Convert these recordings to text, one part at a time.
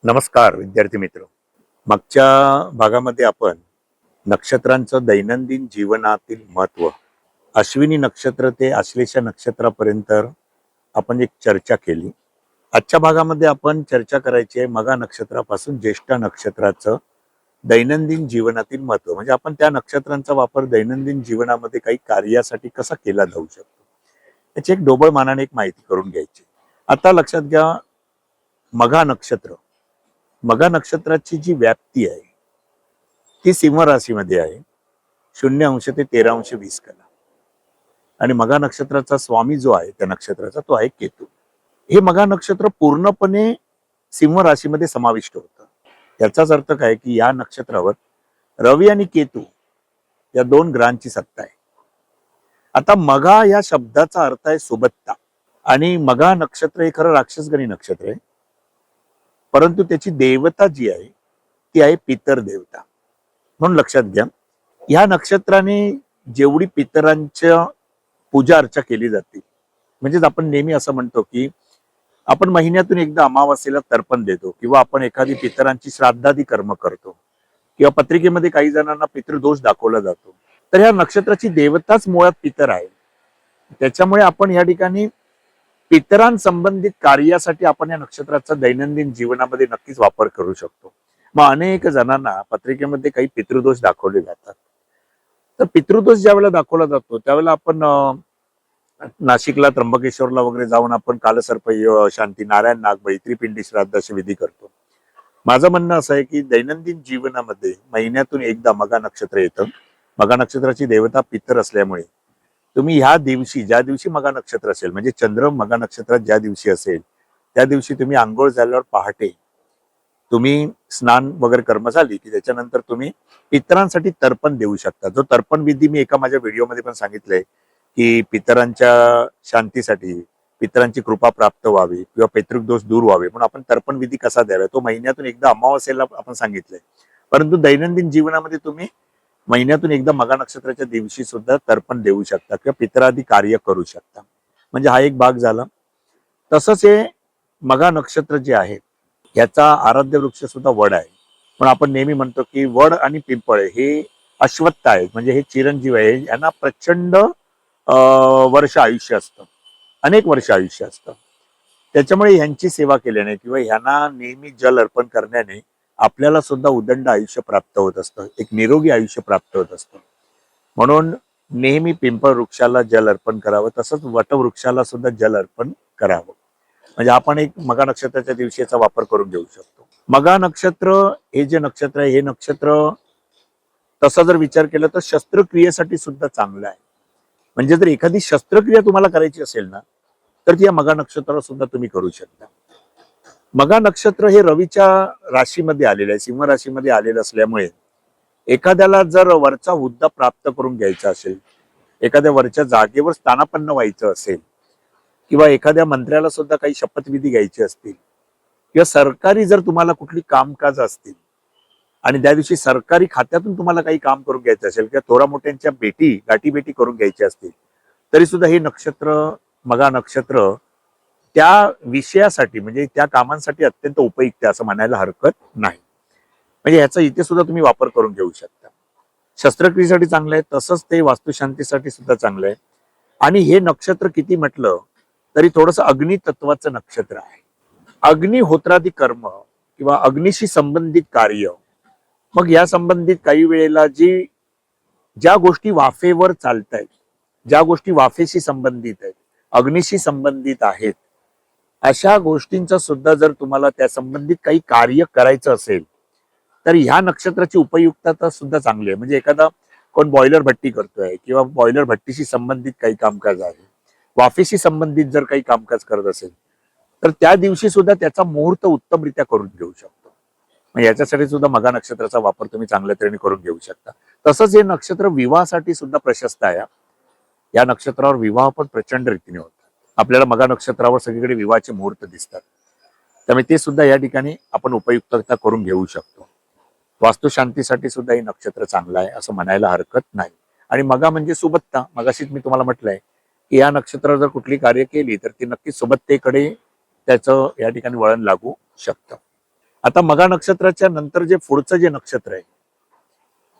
नमस्कार विद्यार्थी मित्र. मागच्या भागामध्ये आपण नक्षत्रांचं दैनंदिन जीवनातील महत्व, अश्विनी नक्षत्र ते आश्लेषा नक्षत्रापर्यंत आपण एक चर्चा केली. आजच्या भागामध्ये आपण चर्चा करायची आहे मघा नक्षत्रापासून ज्येष्ठ नक्षत्राचं दैनंदिन जीवनातील महत्व, म्हणजे आपण त्या नक्षत्रांचा वापर दैनंदिन जीवनामध्ये काही कार्यासाठी कसा केला जाऊ शकतो याची एक ढोबळ मानाने एक माहिती करून घ्यायची. आता लक्षात घ्या, मघा नक्षत्र, मघा नक्षत्राची जी व्याप्ती आहे ती सिंह राशीमध्ये आहे. 0° ते 13° कला. आणि मघा नक्षत्राचा स्वामी जो आहे त्या नक्षत्राचा तो आहे केतू. हे मघा नक्षत्र पूर्णपणे सिंह राशीमध्ये समाविष्ट होतं. याचाच अर्थ काय की या नक्षत्रावर रवी आणि केतू या दोन ग्रहांची सत्ता आहे. आता मघा या शब्दाचा अर्थ आहे सुबत्ता. आणि मघा नक्षत्र हे खरं राक्षसगणी नक्षत्र आहे, परंतु त्याची देवता जी आहे ती आहे पितर देवता. म्हणून लक्षात घ्या, या नक्षत्राने जेवढी पितरांच्या पूजा अर्चा केली जाते, म्हणजेच आपण नेहमी असं म्हणतो की आपण महिन्यातून एकदा अमावास्येला तर्पण देतो, किंवा आपण एखादी पितरांची श्राद्धादी कर्म करतो, किंवा पत्रिकेमध्ये काही जणांना पितृदोष दाखवला जातो. तर या नक्षत्राची देवताच मुळात पितर आहे. त्याच्यामुळे आपण या ठिकाणी पितरांसंबंधित कार्यासाठी आपण या नक्षत्राचा दैनंदिन जीवनामध्ये नक्कीच वापर करू शकतो. मग अनेक जणांना पत्रिकेमध्ये काही पितृदोष दाखवले जातात. तर पितृदोष ज्यावेळेला दाखवला जातो त्यावेळेला आपण नाशिकला त्र्यंबकेश्वरला वगैरे जाऊन आपण कालसर्प शांती, नारायण नाग, त्रिपिंडी श्राद्ध असे विधी करतो. माझं म्हणणं असं आहे की दैनंदिन जीवनामध्ये महिन्यातून एकदा मघा नक्षत्र येतं. मघा नक्षत्राची देवता पितर असल्यामुळे तुम्ही ह्या दिवशी, ज्या दिवशी मघा नक्षत्र असेल, म्हणजे चंद्र मघा नक्षत्रात ज्या दिवशी असेल त्या दिवशी तुम्ही आंघोळ झाल्यावर पहाटे तुम्ही स्नान वगैरे कर्म झाली की त्याच्यानंतर तुम्ही पितरांसाठी तर्पण देऊ शकता. जो तर्पण विधी मी एका माझ्या व्हिडिओमध्ये पण सांगितलंय की पितरांच्या शांतीसाठी, पितरांची कृपा प्राप्त व्हावी किंवा पैतृक दोष दूर व्हावे म्हणून आपण तर्पण विधी कसा द्यावा तो महिन्यातून एकदा अमावास्येला आपण सांगितलंय. परंतु दैनंदिन जीवनामध्ये तुम्ही महिन्यातून एकदा मघा नक्षत्राच्या दिवशी सुद्धा तर्पण देऊ शकता किंवा पितरादी कार्य करू शकता. म्हणजे हा एक भाग झाला. तसंच हे मघा नक्षत्र जे आहे याचा आराध्य वृक्ष सुद्धा वड आहे. पण आपण नेहमी म्हणतो की वड आणि पिंपळ हे अश्वत्थ आहेत, म्हणजे हे चिरंजीव आहे. यांना प्रचंड वर्ष आयुष्य असतं, अनेक वर्ष आयुष्य असतं. त्याच्यामुळे ह्यांची सेवा केल्याने किंवा ह्यांना नेहमी जल अर्पण करण्याने आपल्याला सुद्धा उदंड आयुष्य प्राप्त होत असतं, एक निरोगी आयुष्य प्राप्त होत असतं. म्हणून नेहमी पिंपळ वृक्षाला जल अर्पण करावं, तसंच वटवृक्षाला सुद्धा जल अर्पण करावं. म्हणजे आपण एक मघा नक्षत्राच्या दिवशीचा वापर करून घेऊ शकतो. मघा नक्षत्र हे जे नक्षत्र आहे, हे नक्षत्र तसा जर विचार केला तर शस्त्रक्रियेसाठी सुद्धा चांगलं आहे. म्हणजे जर एखादी शस्त्रक्रिया तुम्हाला करायची असेल ना तर ती या मघा नक्षत्राला सुद्धा तुम्ही करू शकता. मघा नक्षत्र हे रवीच्या राशीमध्ये आलेलं आहे, सिंह राशीमध्ये आलेलं असल्यामुळे एखाद्याला जर वरचा हुद्दा प्राप्त करून घ्यायचा असेल, एखाद्या वरच्या जागेवर स्थानापन्न व्हायचं असेल, किंवा एखाद्या मंत्र्याला सुद्धा काही शपथविधी घ्यायची असतील, किंवा सरकारी जर तुम्हाला कुठली कामकाज असतील आणि त्या दिवशी सरकारी खात्यातून तुम्हाला काही काम करून घ्यायचं असेल, किंवा थोरा मोठ्यांच्या गाठीभेटी करून घ्यायच्या असतील, तरी सुद्धा हे नक्षत्र, मघा नक्षत्र त्या विषयासाठी म्हणजे त्या कामांसाठी अत्यंत उपयुक्त असं म्हणायला हरकत नाही. म्हणजे ह्याचा इथे सुद्धा तुम्ही वापर करून घेऊ शकता. शस्त्रक्रियेसाठी चांगलं आहे, तसंच ते वास्तुशांतीसाठी सुद्धा चांगलं आहे. आणि हे नक्षत्र किती म्हटलं तरी थोडस अग्नी तत्वाचं नक्षत्र आहे. अग्निहोत्रादी कर्म किंवा अग्निशी संबंधित कार्य, मग या संबंधित काही वेळेला ज्या गोष्टी वाफेवर चालत आहेत, ज्या गोष्टी वाफेशी संबंधित आहेत, अग्निशी संबंधित आहेत, अशा गोष्टींचा सुद्धा जर तुम्हाला त्या संबंधित काही कार्य करायचं असेल तर ह्या नक्षत्राची उपयुक्तता सुद्धा चांगली आहे. म्हणजे एखादा कोण बॉयलर भट्टी करतोय किंवा बॉयलर भट्टीशी संबंधित काही कामकाज आहे, वाफेशी संबंधित जर काही कामकाज करत असेल तर त्या दिवशी सुद्धा त्याचा मुहूर्त उत्तमरित्या करून घेऊ शकतो. मग याच्यासाठी सुद्धा मघा नक्षत्राचा वापर तुम्ही चांगल्या तऱ्हेने करून घेऊ शकता. तसंच हे नक्षत्र विवाहासाठी सुद्धा प्रशस्त आहे. या नक्षत्रावर विवाह पण प्रचंड रीतीने होतात. आपल्याला मघा नक्षत्रावर सगळीकडे विवाहाचे मुहूर्त दिसतात, त्यामुळे ते सुद्धा या ठिकाणी आपण उपयुक्तता करून घेऊ शकतो. वास्तुशांतीसाठी सुद्धा हे नक्षत्र चांगलं आहे असं म्हणायला हरकत नाही. आणि मघा म्हणजे सुबत्ता. मगाशीच मी तुम्हाला म्हटलंय की या नक्षत्रावर जर कुठली कार्य केली तर ती नक्कीच सुबत्तेकडे त्याचं या ठिकाणी वळण लागू शकतं. आता मघा नक्षत्राच्या नंतर जे पुढचं जे नक्षत्र आहे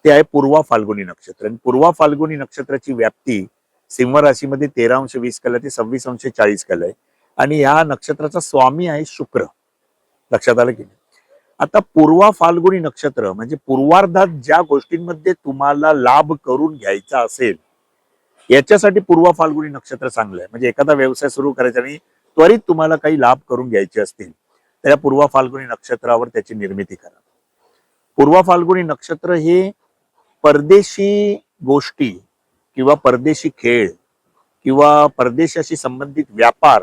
ते आहे पूर्वा फाल्गुनी नक्षत्र. आणि पूर्वा फाल्गुनी नक्षत्राची व्याप्ती सिंह राशीमध्ये 13°20 ते 26°40 आहे. आणि या नक्षत्राचा स्वामी आहे शुक्र. लक्षात आलं की नाही? आता पूर्वा फाल्गुनी नक्षत्र म्हणजे पूर्वार्धात ज्या गोष्टींमध्ये तुम्हाला लाभ करून घ्यायचा असेल याच्यासाठी पूर्वा फाल्गुनी नक्षत्र चांगलं आहे. म्हणजे एखादा व्यवसाय सुरू करायचा आणि त्वरित तुम्हाला काही लाभ करून घ्यायचे असतील तर या पूर्वा फाल्गुनी नक्षत्रावर त्याची निर्मिती करा. पूर्वा फाल्गुनी नक्षत्र हे परदेशी गोष्टी किंवा परदेशी खेळ किंवा परदेशाशी संबंधित व्यापार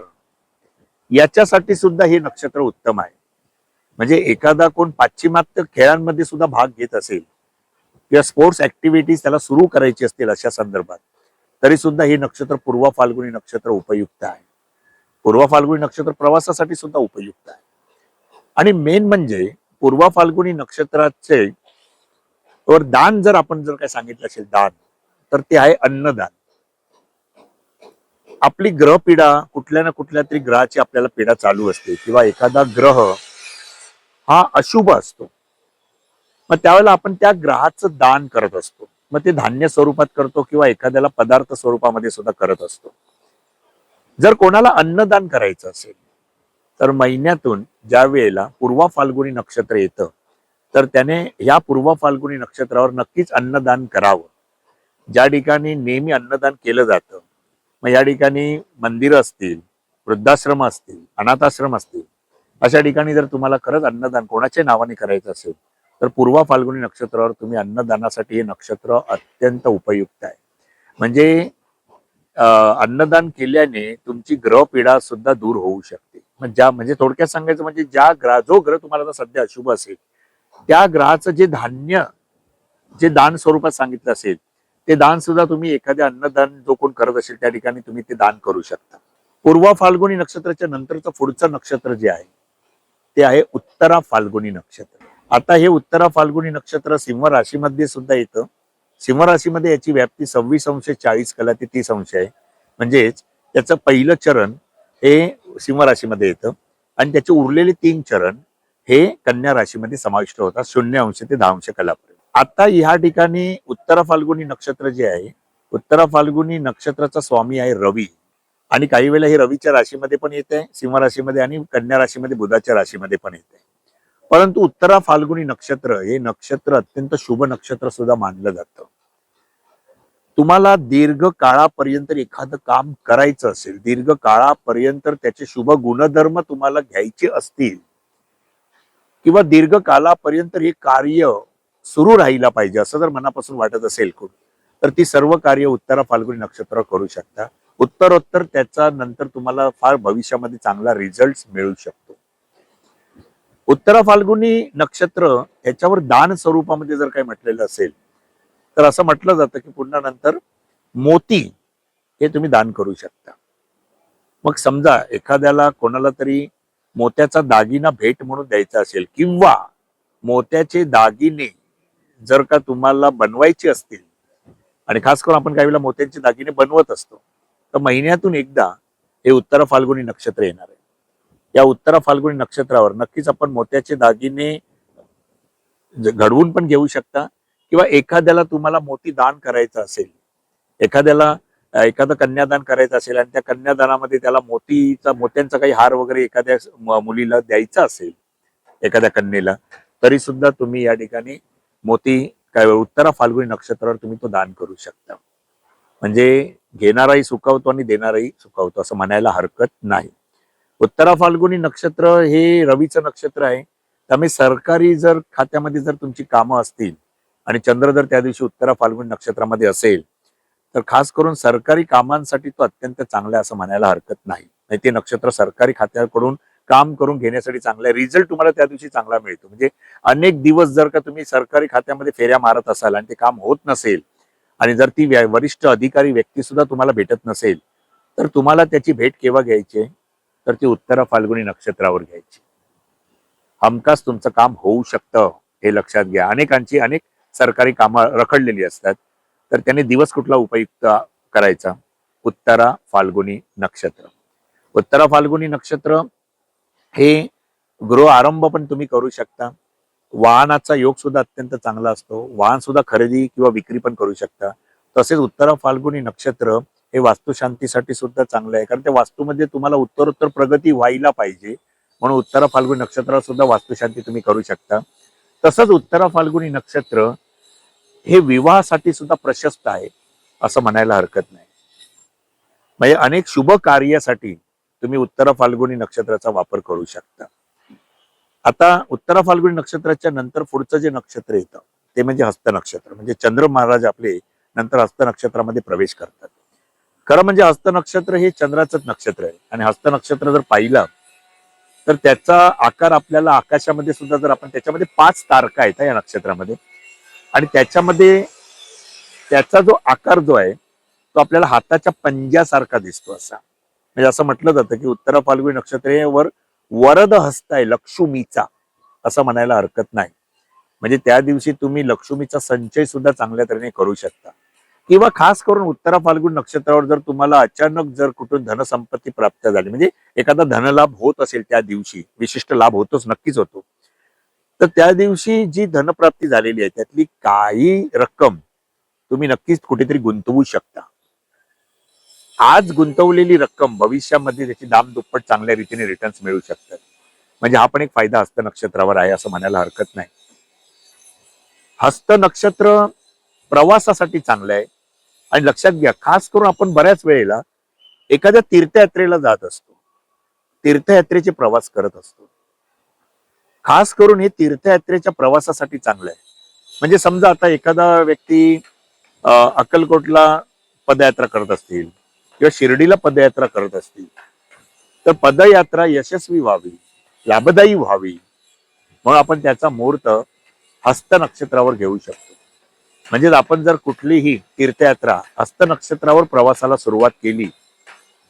याच्यासाठी सुद्धा हे नक्षत्र उत्तम आहे. म्हणजे एखादा कोण पाश्चिमात्य खेळांमध्ये सुद्धा भाग घेत असेल किंवा स्पोर्ट्स ऍक्टिव्हिटीज त्याला सुरू करायची असतील अशा संदर्भात तरी सुद्धा हे नक्षत्र पूर्व फाल्गुनी नक्षत्र उपयुक्त आहे. पूर्व फाल्गुनी नक्षत्र प्रवासासाठी सुद्धा उपयुक्त आहे. आणि मेन म्हणजे पूर्व फाल्गुनी नक्षत्राचे वर दान जर आपण जर काय सांगितलं असेल दान तर ते आहे अन्नदान. आपली ग्रह पीडा कुठल्या ना कुठल्या तरी ग्रहाची आपल्याला पीडा चालू असते किंवा एखादा ग्रह हा अशुभ असतो. मग त्यावेळेला आपण त्या ग्रहाचं दान करत असतो. मग ते धान्य स्वरूपात करतो किंवा एखाद्याला पदार्थ स्वरूपामध्ये सुद्धा करत असतो. जर कोणाला अन्नदान करायचं असेल तर महिन्यातून ज्या वेळेला पूर्वा फाल्गुनी नक्षत्र येतं तर त्याने या पूर्वा फाल्गुनी नक्षत्रावर नक्कीच अन्नदान करावं. ज्या ठिकाणी नेहमी अन्नदान केलं जातं मग या ठिकाणी मंदिरं असतील, वृद्धाश्रम असतील, अनाथाश्रम असतील अशा ठिकाणी जर तुम्हाला खरंच अन्नदान कोणाच्या नावाने करायचं असेल तर पूर्वा फाल्गुनी नक्षत्रावर तुम्ही अन्नदानासाठी हे नक्षत्र अत्यंत उपयुक्त आहे. म्हणजे अन्नदान केल्याने तुमची ग्रहपीडा सुद्धा दूर होऊ शकते. म्हणजे थोडक्यात सांगायचं म्हणजे जो ग्रह तुम्हाला सध्या अशुभ असेल त्या ग्रहाचं जे धान्य जे दान स्वरूपात सांगितलं असेल ते दान सुद्धा तुम्ही एखाद्या अन्नदान जो कोण करत असेल त्या ठिकाणी तुम्ही ते दान करू शकता. पूर्वा फाल्गुनी नक्षत्राच्या नंतरचं पुढचं नक्षत्र जे आहे ते आहे उत्तरा फाल्गुनी नक्षत्र. आता हे उत्तरा फाल्गुनी नक्षत्र सिंह राशीमध्ये सुद्धा येतं. सिंह राशीमध्ये याची व्याप्ती 26°40 ते 30° आहे. म्हणजेच त्याचं पहिलं चरण हे सिंह राशीमध्ये येतं आणि त्याचे उरलेले 3 चरण हे कन्या राशीमध्ये समाविष्ट होतात 0° ते 10° आता ह्या ठिकाणी उत्तरा फाल्गुनी नक्षत्र जे आहे उत्तरा फाल्गुनी नक्षत्राचा स्वामी आहे रवी. आणि काही वेळेला हे रवीच्या राशीमध्ये पण येते सिंह राशीमध्ये आणि कन्या राशीमध्ये बुधाच्या राशीमध्ये पण येते. परंतु उत्तरा फाल्गुनी नक्षत्र हे नक्षत्र अत्यंत शुभ नक्षत्र सुद्धा मानलं जातं. तुम्हाला दीर्घ काळापर्यंत एखादं काम करायचं असेल, दीर्घ काळापर्यंत त्याचे शुभ गुणधर्म तुम्हाला घ्यायचे असतील किंवा दीर्घ कालापर्यंत हे कार्य सुरू राहिला पाहिजे असं जर मनापासून वाटत असेल तर ती सर्व कार्य उत्तरा फाल्गुनी नक्षत्र करू शकता. उत्तरोत्तर त्याचा नंतर तुम्हाला फार भविष्यामध्ये चांगला रिझल्ट मिळू शकतो. उत्तरा फाल्गुनी नक्षत्र याच्यावर दान स्वरूपामध्ये जर काही म्हटलेलं असेल तर असं म्हटलं जातं की पुन्हा नंतर मोती हे तुम्ही दान करू शकता. मग समजा एखाद्याला कोणाला तरी मोत्याचा दागिना भेट म्हणून द्यायचा असेल किंवा मोत्याचे दागिने जर का तुम्हाला बनवायचे असतील आणि खास करून आपण काही वेळेला मोत्याचे दागिने बनवत असतो तर महिन्यातून एकदा हे उत्तरा फाल्गुनी नक्षत्र येणार आहे. या उत्तरा फाल्गुनी नक्षत्रावर नक्कीच आपण मोत्याचे दागिने घडवून पण घेऊ शकता किंवा एखाद्याला तुम्हाला मोती दान करायचं असेल, एखादं कन्यादान करायचं असेल आणि त्या कन्यादानामध्ये त्याला मोत्यांचा काही हार वगैरे एखाद्या मुलीला द्यायचा असेल एखाद्या कन्येला तरी सुद्धा तुम्ही या ठिकाणी मोती उत्तरा फाल्गुनी नक्षत्रावर तुम्ही तो दान करू शकता. म्हणजे घेणाराही सुखावतो आणि देणाराही सुखावतो असं म्हणायला हरकत नाही. उत्तरा फाल्गुनी नक्षत्र हे रवीचं नक्षत्र आहे. त्यामुळे सरकारी जर खात्यामध्ये जर तुमची कामं असतील आणि चंद्र जर त्या दिवशी उत्तरा फाल्गुनी नक्षत्रामध्ये असेल तर खास करून सरकारी कामांसाठी तो अत्यंत चांगला आहे असं म्हणायला हरकत नाही. ते नक्षत्र सरकारी खात्याकडून काम करून घेण्यासाठी चांगला आहे. रिझल्ट तुम्हाला त्या दिवशी चांगला मिळतो. म्हणजे अनेक दिवस जर का तुम्ही सरकारी खात्यामध्ये फेऱ्या मारत असाल आणि ते काम होत नसेल आणि जर ती वरिष्ठ अधिकारी व्यक्ती सुद्धा तुम्हाला भेटत नसेल तर तुम्हाला त्याची भेट केव्हा घ्यायची तर ती उत्तरा फाल्गुनी नक्षत्रावर घ्यायची. हमखास तुमचं काम होऊ शकतं हे लक्षात घ्या. अनेकांची अनेक सरकारी कामं रखडलेली असतात तर त्याने दिवस कुठला उपयुक्त करायचा उत्तरा फाल्गुनी नक्षत्र. उत्तरा फाल्गुनी नक्षत्र हे गृह आरंभ पण तुम्ही करू शकता. वाहनाचा योग सुद्धा अत्यंत चांगला असतो. वाहन सुद्धा खरेदी किंवा विक्री पण करू शकता. तसेच उत्तरा फाल्गुनी नक्षत्र हे वास्तुशांतीसाठी सुद्धा चांगलं आहे, कारण त्या वास्तूमध्ये तुम्हाला उत्तरोत्तर प्रगती व्हायला पाहिजे, म्हणून उत्तरा फाल्गुनी नक्षत्रावर सुद्धा वास्तुशांती तुम्ही करू शकता. तसंच उत्तरा फाल्गुनी नक्षत्र हे विवाहासाठी सुद्धा प्रशस्त आहे असं म्हणायला हरकत नाही. म्हणजे अनेक शुभ कार्यासाठी तुम्ही उत्तरा फाल्गुनी नक्षत्राचा वापर करू शकता. आता उत्तरा फाल्गुनी नक्षत्राच्या नंतर पुढचं जे नक्षत्र येतं ते म्हणजे हस्त नक्षत्र. म्हणजे चंद्र महाराज आपले नंतर हस्त नक्षत्रामध्ये प्रवेश करतात. खरं म्हणजे हस्त नक्षत्र हे चंद्राचंच नक्षत्र आहे, आणि हस्त नक्षत्र जर पाहिलं तर त्याचा आकार आपल्याला आकाशामध्ये सुद्धा, जर आपण त्याच्यामध्ये 5 तारका आहेत या नक्षत्रामध्ये, आणि त्याच्यामध्ये त्याचा जो आकार जो आहे तो आपल्याला हाताच्या पंजासारखा दिसतो. असा म्हणजे असं म्हटलं जातं की उत्तरा फाल्गुनी नक्षत्रावर वरद हस्त आहे लक्ष्मीचा, असं म्हणायला हरकत नाही. म्हणजे त्या दिवशी तुम्ही लक्ष्मीचा संचय सुद्धा चांगल्या तऱ्हेने करू शकता. किंवा खास करून उत्तरा फाल्गुन नक्षत्रावर जर तुम्हाला अचानक जर कुठून धनसंपत्ती प्राप्त झाली, म्हणजे एखादा धनलाभ होत असेल त्या दिवशी, विशिष्ट लाभ होतोच, नक्कीच होतो, तर त्या दिवशी जी धनप्राप्ती झालेली आहे त्यातली काही रक्कम तुम्ही नक्कीच कुठेतरी गुंतवू शकता. आज गुंतवलेली रक्कम भविष्यामध्ये त्याची दाम दुप्पट चांगल्या रीतीने रिटर्न्स मिळू शकतात. म्हणजे हा पण एक फायदा हस्त नक्षत्रावर आहे असं म्हणायला हरकत नाही. हस्त नक्षत्र प्रवासासाठी चांगलं आहे. आणि लक्षात घ्या, खास करून आपण बऱ्याच वेळेला एखाद्या तीर्थयात्रेला जात असतो, तीर्थयात्रेचे प्रवास करत असतो. खास करून हे तीर्थयात्रेच्या प्रवासासाठी चांगलं आहे. म्हणजे समजा आता एखादा व्यक्ती अक्कलकोटला पदयात्रा करत असतील किंवा शिर्डीला पदयात्रा करत असतील, तर पदयात्रा यशस्वी व्हावी, लाभदायी व्हावी, मग आपण त्याचा मुहूर्त हस्त नक्षत्रावर घेऊ शकतो. म्हणजे आपण जर कुठलीही तीर्थयात्रा हस्त नक्षत्रावर प्रवासाला सुरुवात केली,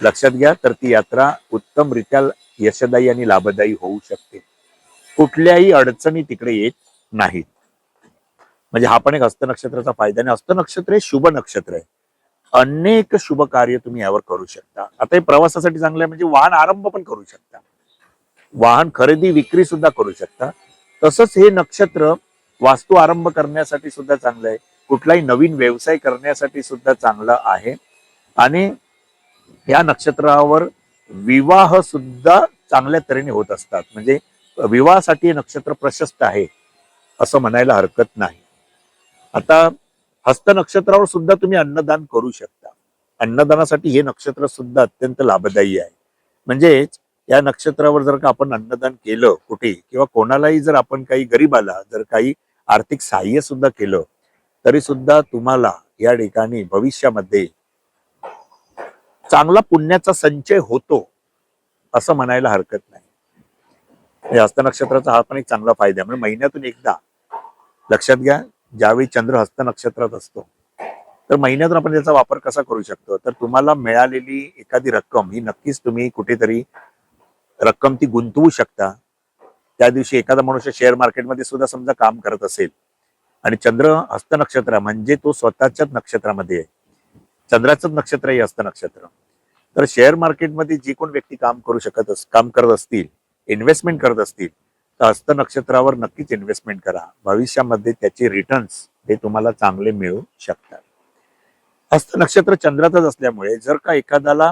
लक्षात घ्या, तर ती यात्रा उत्तमरित्या यशदायी आणि लाभदायी होऊ शकते. कुठल्याही अडचणी तिकडे येत नाहीत. म्हणजे हा पण एक हस्त नक्षत्राचा फायदा. आणि हस्त नक्षत्र हे शुभ नक्षत्र आहे. अनेक शुभ कार्य तुम्ही यावर करू शकता. आता हे प्रवासासाठी चांगलं आहे, म्हणजे वाहन आरंभ पण करू शकता, वाहन खरेदी विक्री सुद्धा करू शकता. तसंच हे नक्षत्र वास्तू आरंभ करण्यासाठी सुद्धा चांगलं आहे, कुठलाही नवीन व्यवसाय करण्यासाठी सुद्धा चांगलं आहे. आणि या नक्षत्रावर विवाह सुद्धा चांगल्या तऱ्हेने होत असतात. म्हणजे विवाहासाठी हे नक्षत्र प्रशस्त आहे असं म्हणायला हरकत नाही. आता हस्त नक्षत्रावर सुद्धा तुम्ही अन्नदान करू शकता. अन्नदानासाठी हे नक्षत्र सुद्धा अत्यंत लाभदायी आहे. म्हणजेच या नक्षत्रावर जर का आपण अन्नदान केलं कुठे, किंवा कोणालाही जर आपण काही गरीबाला जर काही आर्थिक सहाय्य सुद्धा केलं, तरी सुद्धा तुम्हाला या ठिकाणी भविष्यामध्ये चांगला पुण्याचा संचय होतो असं म्हणायला हरकत नाही. हस्त नक्षत्राचा हा पण एक चांगला फायदा आहे. म्हणजे महिन्यातून एकदा, लक्षात घ्या, ज्यावेळी चंद्र हस्त नक्षत्रात असतो तर महिन्यातून आपण त्याचा वापर कसा करू शकतो, तर तुम्हाला मिळालेली एखादी रक्कम ही नक्कीच तुम्ही कुठेतरी रक्कम ती गुंतवू शकता. त्या दिवशी एखादा मनुष्य शेअर मार्केटमध्ये सुद्धा समजा काम करत असेल आणि चंद्र हस्त नक्षत्र म्हणजे तो स्वतःच्याच नक्षत्रामध्ये आहे, चंद्राचंच नक्षत्र आहे हस्त नक्षत्र, तर शेअर मार्केटमध्ये जी कोण व्यक्ती काम करत असतील, इन्व्हेस्टमेंट करत असतील, तर हस्त नक्षत्रावर नक्कीच इन्व्हेस्टमेंट करा. भविष्यामध्ये त्याचे रिटर्न्स हे तुम्हाला चांगले मिळू शकतात. हस्त नक्षत्र चंद्रातच असल्यामुळे जर का एखाद्याला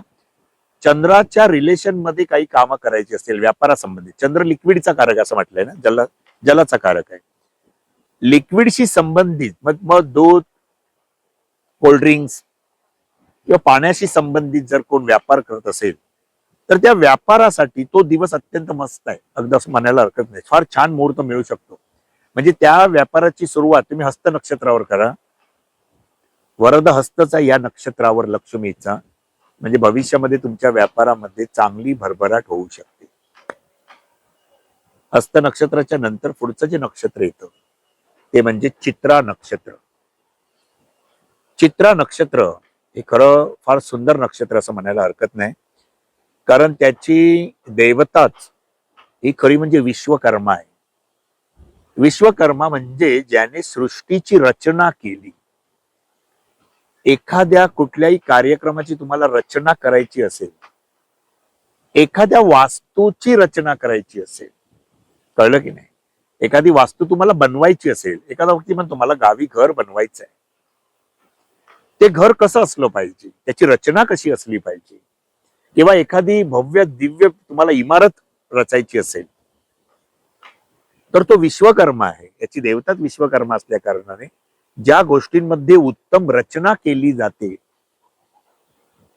चंद्राच्या रिलेशन मध्ये काही कामं करायची असतील व्यापारासंबंधित, चंद्र लिक्विडचा कारक असं म्हटलंय ना, जलाचा कारक आहे, लिक्विडशी संबंधित, मग दूध, कोल्ड्रिंक्स किंवा पाण्याशी संबंधित जर कोण व्यापार करत असेल, तर त्या व्यापारासाठी तो दिवस अत्यंत मस्त आहे, अगदी असं म्हणायला हरकत नाही. फार छान मुहूर्त मिळू शकतो. म्हणजे त्या व्यापाराची सुरुवात तुम्ही हस्त नक्षत्रावर करा, वरद हस्तचा या नक्षत्रावर लक्ष्मीचा, म्हणजे भविष्यामध्ये तुमच्या व्यापारामध्ये चांगली भरभराट होऊ शकते. हस्त नक्षत्राच्या नंतर पुढचं जे नक्षत्र येतं ते म्हणजे चित्रा नक्षत्र. चित्रा नक्षत्र हे खरं फार सुंदर नक्षत्र असं म्हणायला हरकत नाही, कारण त्याची देवताच ही खरी म्हणजे विश्वकर्मा आहे. विश्वकर्मा म्हणजे ज्याने सृष्टीची रचना केली. एखाद्या कुठल्याही कार्यक्रमाची तुम्हाला रचना करायची असेल, एखाद्या वास्तूची रचना करायची असेल, कळलं की नाही? एखादी वास्तू तुम्हाला बनवायची असेल, एखादा व्यक्ती म्हणतो मला गावी घर बनवायचं आहे, ते घर कसं असलं पाहिजे, त्याची रचना कशी असली पाहिजे, किंवा एखादी भव्य दिव्य तुम्हाला इमारत रचायची असेल, तर तो विश्वकर्मा आहे, याची देवताच विश्वकर्मा असल्या कारणाने ज्या गोष्टींमध्ये उत्तम रचना केली जाते,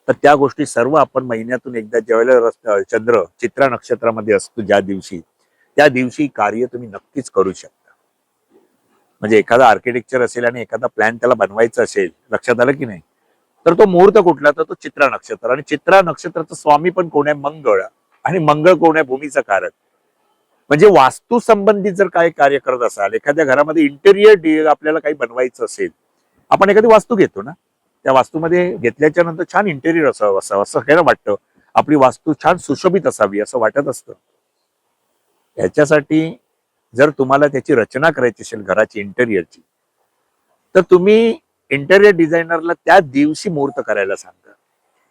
तर त्या गोष्टी सर्व आपण महिन्यातून एकदा ज्यावेळेला चंद्र चित्रा नक्षत्रामध्ये असतो ज्या दिवशी, त्या दिवशी कार्य तुम्ही नक्कीच करू शकता. म्हणजे एखादा आर्किटेक्चर असेल आणि एखादा प्लॅन त्याला बनवायचा असेल, लक्षात आलं की नाही, तर तो मुहूर्त कुठला, तर तो चित्रा नक्षत्र. आणि चित्रा नक्षत्राचा स्वामी पण कोण आहे? मंगळ. आणि मंगळ कोण आहे? भूमीचा कारक. म्हणजे वास्तू संबंधित जर काय कार्य करत असाल, एखाद्या घरामध्ये इंटेरियर आपल्याला काही बनवायचं असेल, आपण एखादी वास्तू घेतो ना, त्या वास्तूमध्ये घेतल्याच्या नंतर छान इंटेरियर असावं असं काय वाटतं, आपली वास्तू छान सुशोभित असावी असं वाटत असतं. याच्यासाठी जर तुम्हाला त्याची रचना करायची असेल घराची इंटेरियरची, तर तुम्ही इंटेरियर डिझायनरला त्या दिवशी मुहूर्त करायला सांगा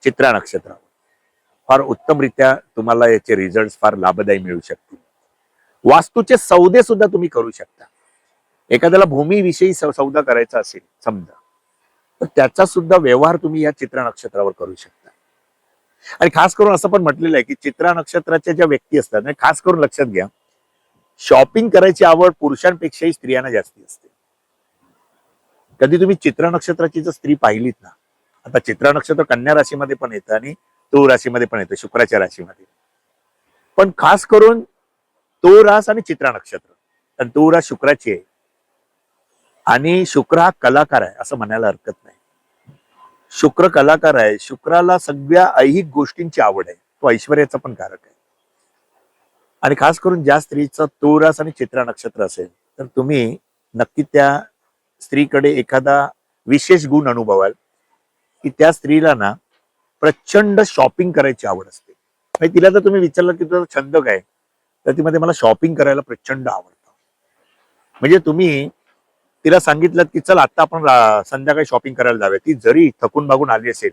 चित्रा नक्षत्रावर. फार उत्तमरित्या तुम्हाला याचे रिझल्ट फार लाभदायी मिळू शकतील. वास्तूचे सौदे सुद्धा तुम्ही करू शकता. एखाद्याला भूमीविषयी सौदा करायचा असेल समजा, तर त्याचा सुद्धा व्यवहार तुम्ही या चित्रा नक्षत्रावर करू शकता. आणि खास करून असं पण म्हटलेलं आहे की चित्रा नक्षत्राच्या ज्या व्यक्ती असतात, खास करून लक्षात घ्या, शॉपिंग करायची आवड पुरुषांपेक्षाही स्त्रियांना जास्ती असते. कधी तुम्ही चित्रा नक्षत्राची जर स्त्री पाहिलीत ना, आता चित्रा नक्षत्र कन्या राशीमध्ये पण येतं आणि तुळ राशीमध्ये पण येतं, शुक्राच्या राशीमध्ये. पण खास करून तुळ रास आणि चित्रा नक्षत्र, कारण तुळ रास शुक्राची आहे आणि शुक्र हा कलाकार आहे असं म्हणायला हरकत नाही. शुक्र कलाकार आहे, शुक्राला सगळ्या ऐहिक गोष्टींची आवड आहे, तो ऐश्वर्याचा पण कारक आहे. आणि खास करून ज्या स्त्रीचं तुळ रास आणि चित्रा नक्षत्र असेल, तर तुम्ही नक्की त्या स्त्रीकडे एखादा विशेष गुण अनुभवाल की त्या स्त्रीला ना प्रचंड शॉपिंग करायची आवड असते. म्हणजे तिला जर तुम्ही विचारलं की तुझा छंद काय, तर ती मध्ये मला शॉपिंग करायला प्रचंड आवडतं. म्हणजे तुम्ही तिला सांगितलं की चल आता आपण संध्याकाळी शॉपिंग करायला जाऊया, ती जरी थकून भागून आली असेल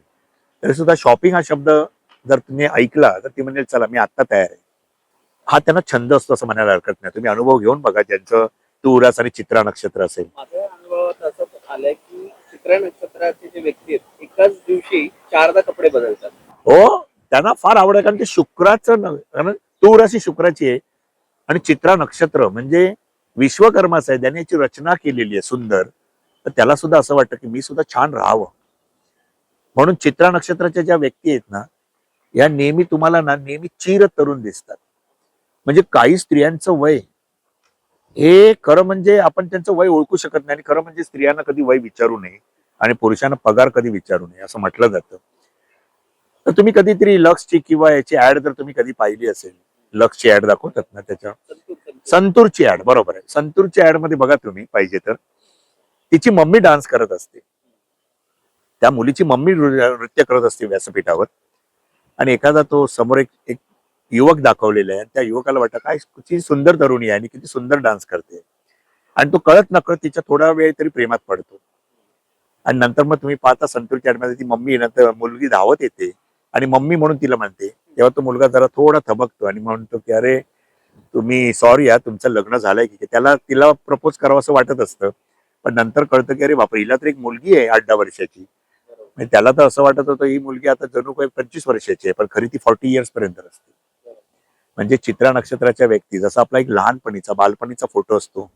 तरी सुद्धा शॉपिंग हा शब्द जर तुम्ही ऐकला तर ती म्हणेल चला मी आता तयार आहे. हा त्यांना छंद असतो असं म्हणायला हरकत नाही. तुम्ही अनुभव घेऊन बघा ज्यांचं तुळस आणि चित्रा नक्षत्र असेल. माझ्या अनुभवात असं आलंय की चित्रा नक्षत्राचे जे व्यक्ती आहेत एकाच दिवशी 4दा कपडे बदलतात. हो, त्यांना फार आवड आहे, कारण ते शुक्राचं कारण तूर राशी शुक्राची आहे आणि चित्रा नक्षत्र म्हणजे विश्वकर्माचं आहे, त्याने याची रचना केलेली आहे सुंदर. तर त्याला सुद्धा असं वाटतं की मी सुद्धा छान राहावं. म्हणून चित्रा नक्षत्राच्या ज्या व्यक्ती आहेत ना, या नेहमी तुम्हाला ना नेहमी चिर तरुण दिसतात. म्हणजे काही स्त्रियांचं वय हे खरं म्हणजे आपण त्यांचं वय ओळखू शकत नाही, आणि खरं म्हणजे स्त्रियांना कधी वय विचारू नये आणि पुरुषांना पगार कधी विचारू नये असं म्हटलं जातं. तर तुम्ही कधीतरी लक्सची किंवा याची ऍड जर तुम्ही कधी पाहिली असेल, लक्सची ऍड दाखवतात ना त्याच्या, संतूरची ऍड, बरोबर आहे, संतूरची ऍड मध्ये बघा तुम्ही पाहिजे तर तिची मम्मी डान्स करत असते, त्या मुलीची मम्मी नृत्य करत असते व्यासपीठावर, आणि एखादा तो समोर एक युवक दाखवलेला आहे, त्या युवकाला वाटतं काय किती सुंदर तरुणी आहे आणि किती सुंदर डान्स करते, आणि तो कळत नकळत तिच्या थोडा वेळ तरी प्रेमात पडतो. आणि नंतर मग तुम्ही पाहता संतूरच्या ऍडमध्ये ती मम्मी नंतर मुलगी धावत येते आणि मम्मी म्हणून तिला म्हणते, तेव्हा तो मुलगा जरा थोडा थबकतो आणि म्हणतो की अरे तुम्ही सॉरी या तुमचं लग्न झालंय की, त्याला तिला प्रपोज करावं असं वाटत असतं. पण नंतर कळतं की अरे बापरे हिला तर एक मुलगी आहे 8-10 वर्षाची. म्हणजे त्याला तर असं वाटत होतं ही मुलगी आता जणू काही 25 वर्षाची आहे, पण खरी ती 40 इयर्स पर्यंत असते. म्हणजे चित्रा नक्षत्राच्या व्यक्ती जसा आपला एक लहानपणीचा बालपणीचा फोटो असतो,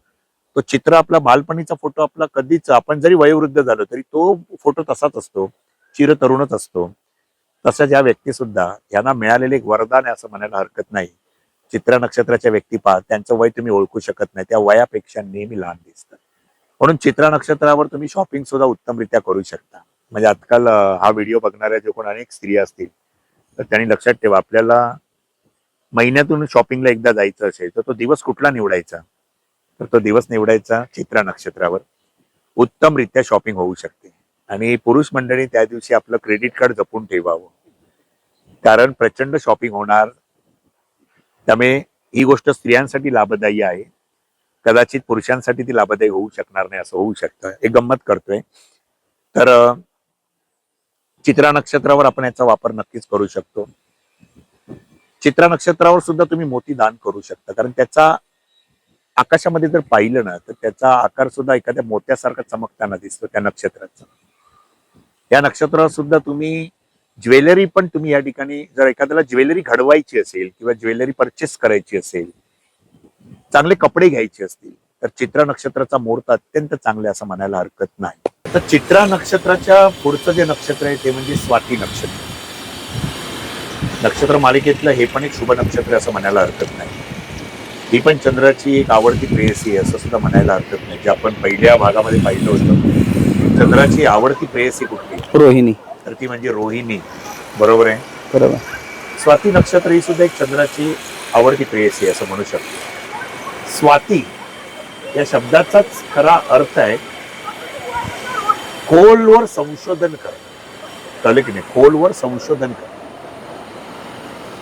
तो चित्र आपला बालपणीचा फोटो आपला कधीच, आपण जरी वयोवृद्ध झालो तरी तो फोटो तसाच असतो, चिरतरुणच असतो. तसंच या व्यक्ती सुद्धा यांना मिळालेले एक वरदान आहे असं म्हणायला हरकत नाही. चित्रा नक्षत्राच्या व्यक्ती पहा, त्यांचं वय तुम्ही ओळखू शकत नाही, त्या वयापेक्षा नेहमी लहान दिसतात. म्हणून चित्रा नक्षत्रावर तुम्ही शॉपिंग सुद्धा उत्तमरित्या करू शकता. म्हणजे आजकाल हा व्हिडिओ बघणाऱ्या जो कोण अनेक स्त्रिया असतील, तर त्यांनी लक्षात ठेवा, आपल्याला महिन्यातून शॉपिंगला एकदा जायचं असेल तर तो दिवस कुठला निवडायचा, तर तो दिवस निवडायचा चित्रा नक्षत्रावर. उत्तमरित्या शॉपिंग होऊ शकते. आणि पुरुष मंडळी त्या दिवशी आपलं क्रेडिट कार्ड जपून ठेवावं, कारण प्रचंड शॉपिंग होणार. त्यामुळे ही गोष्ट स्त्रियांसाठी लाभदायी आहे, कदाचित पुरुषांसाठी ती लाभदायी होऊ शकणार नाही, असं होऊ शकतं. एक गंमत करतोय. तर चित्रा नक्षत्रावर आपण याचा वापर नक्कीच करू शकतो. चित्रा नक्षत्रावर सुद्धा तुम्ही मोती दान करू शकता, कारण त्याचा आकाशामध्ये जर पाहिलं ना तर त्याचा आकार सुद्धा एखाद्या मोत्यासारखा चमकताना दिसतो त्या नक्षत्राचा. या नक्षत्रावर सुद्धा तुम्ही ज्वेलरी पण तुम्ही या ठिकाणी जर एखाद्याला ज्वेलरी घडवायची असेल किंवा ज्वेलरी परचेस करायची असेल, चांगले कपडे घ्यायचे असतील तर चित्रा नक्षत्राचा मुहूर्त अत्यंत चांगले असं म्हणायला हरकत नाही. तर चित्रा नक्षत्राच्या पुढचं जे नक्षत्र आहे ते म्हणजे स्वाती नक्षत्र. नक्षत्र मालिकेतलं हे पण एक शुभ नक्षत्र असं म्हणायला हरकत नाही. ही पण चंद्राची एक आवडती प्रेयसी आहे असं सुद्धा म्हणायला हरकत नाही. जे आपण पहिल्या भागामध्ये पाहिलं होतं, चंद्राची आवडती प्रेयसी कुठली, रोहिणी. तर ती म्हणजे रोहिणी. बरोबर आहे. बरोबर. स्वाती नक्षत्र ही सुद्धा एक चंद्राची आवडती प्रेयसी आहे असं म्हणू शकतो. स्वाती या शब्दाचाच खरा अर्थ आहे खोलवर संशोधन कर. कळलं की नाही? खोलवर संशोधन कर.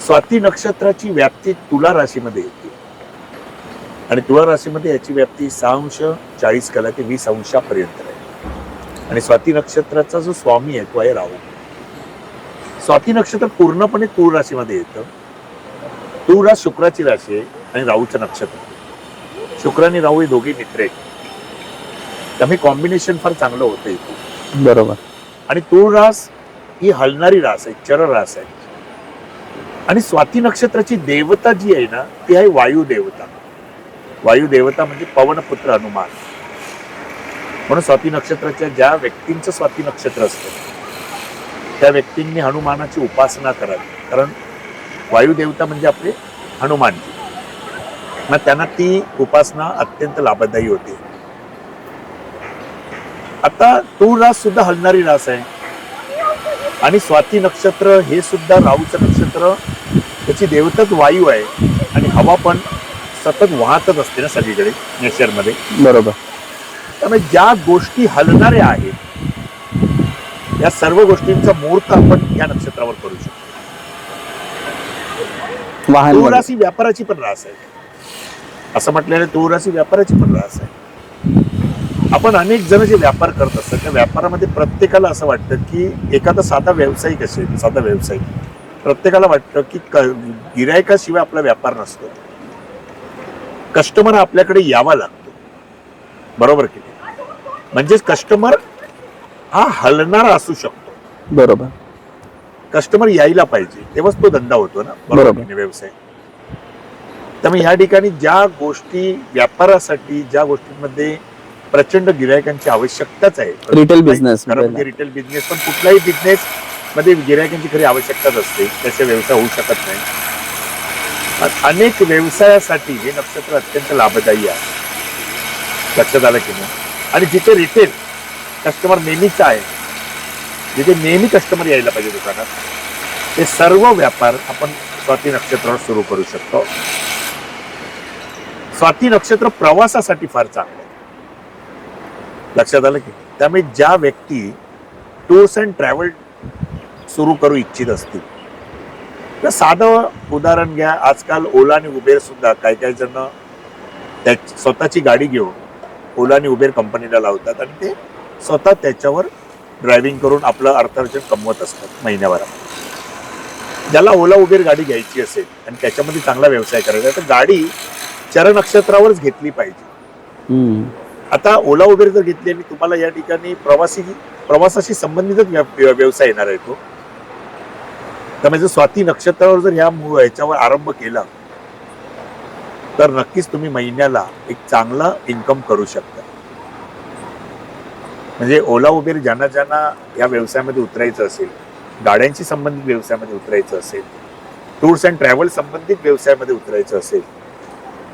स्वाती नक्षत्राची व्याप्ती तुला राशीमध्ये येते आणि तुला राशीमध्ये याची व्याप्ती 6:40 कला ते 20 अंशापर्यंत आहे. आणि स्वाती नक्षत्राचा जो स्वामी आहे तो आहे राहू. स्वाती नक्षत्र पूर्णपणे तुळ राशीमध्ये येतं. तुळ हा शुक्राची राशी आहे आणि राहूचं नक्षत्र. शुक्र आणि राहू हे दोघे मित्र आहेत, त्यामुळे कॉम्बिनेशन फार चांगलं होतं इथे. बरोबर. आणि तुळ रास ही हलणारी रास आहे, चर रास आहे. आणि स्वाती नक्षत्राची देवता जी आहे ना ती आहे वायू देवता. वायू देवता म्हणजे पवनपुत्र हनुमान. म्हणून स्वाती नक्षत्राच्या ज्या व्यक्तींचं स्वाती नक्षत्र असतं त्या व्यक्तींनी हनुमानाची उपासना करावी, कारण वायू देवता म्हणजे आपले हनुमानजी. मग त्यांना ती उपासना अत्यंत लाभदायी होते. आता तुळ रास सुद्धा हलणारी रास आहे आणि स्वाती नक्षत्र हे सुद्धा राहूचं नक्षत्र, त्याची देवताच वायू आहे आणि हवा पण सतत वाहतच असते ना सगळीकडे नेचरमध्ये. बरोबर. त्यामुळे ज्या गोष्टी हलणाऱ्या आहेत या सर्व गोष्टींचा मुहूर्त आपण या नक्षत्रावर करू शकतो. तुळ रास ही व्यापाराची पण रास आहे. असं म्हटलेलं तुळ रास ही व्यापाराची पण रास आहे. आपण अनेक जण जे व्यापार करत असतात त्या व्यापारामध्ये प्रत्येकाला असं वाटतं की एखादा साधा व्यावसायिक असेल, साधा व्यावसायिक, प्रत्येकाला वाटतं की गिरायकाशिवाय आपला व्यापार नसतो. कस्टमर आपल्याकडे यावा लागतो. बरोबर की नाही? म्हणजेच कस्टमर हा हलणारा असू शकतो. बरोबर. कस्टमर यायला पाहिजे तेव्हाच तो धंदा होतो ना. बरोबर. व्यवसाय. त्यामुळे या ठिकाणी ज्या गोष्टी व्यापारासाठी, ज्या गोष्टींमध्ये प्रचंड गिरायकांची आवश्यकताच आहे, रिटेल बिझनेस. रिटेल बिझनेस पण कुठलाही बिझनेस मध्ये गिरायकांची खरी आवश्यकताच असते, त्याचे व्यवसाय होऊ शकत नाही. अनेक व्यवसायासाठी हे नक्षत्र अत्यंत लाभदायी आहे. लक्षात आलं की नाही? आणि जिथे रिटेल कस्टमर नेहमीचा आहे, जिथे नेहमी कस्टमर यायला पाहिजे दुकानात, ते सर्व व्यापार आपण स्वाती नक्षत्रावर सुरू करू शकतो. स्वाती नक्षत्र प्रवासासाठी फार चांगलं आहे. लक्षात आलं की? त्यामुळे ज्या व्यक्ती टूर्स अँड ट्रॅव्हल सुरू करू इच्छित असतील तर साधं उदाहरण घ्या. आजकाल ओला आणि उबेर सुद्धा काही जण स्वतःची गाडी घेऊन ओला आणि उबेर कंपनीला लावतात आणि ते स्वतः त्याच्यावर ड्रायव्हिंग करून आपलं अर्थार्जन कमवत असतात महिन्याभरात. ज्याला ओला उबेर गाडी घ्यायची असेल आणि त्याच्यामध्ये चांगला व्यवसाय करायचा तर गाडी चर नक्षत्रावरच घेतली पाहिजे. आता ओला उबेर जर घेतली आणि तुम्हाला या ठिकाणी प्रवासाशी संबंधितच व्यवसाय येणार आहे तो, त्यामुळे जर स्वाती नक्षत्रावर जर ह्याच्यावर आरंभ केला तर नक्कीच तुम्ही महिन्याला एक चांगला इन्कम करू शकता. म्हणजे ओला उबेर ज्यांना या व्यवसायामध्ये उतरायचं असेल, गाड्यांशी संबंधित व्यवसायामध्ये उतरायचं असेल, टूर्स अँड ट्रॅव्हल संबंधित व्यवसायामध्ये उतरायचं असेल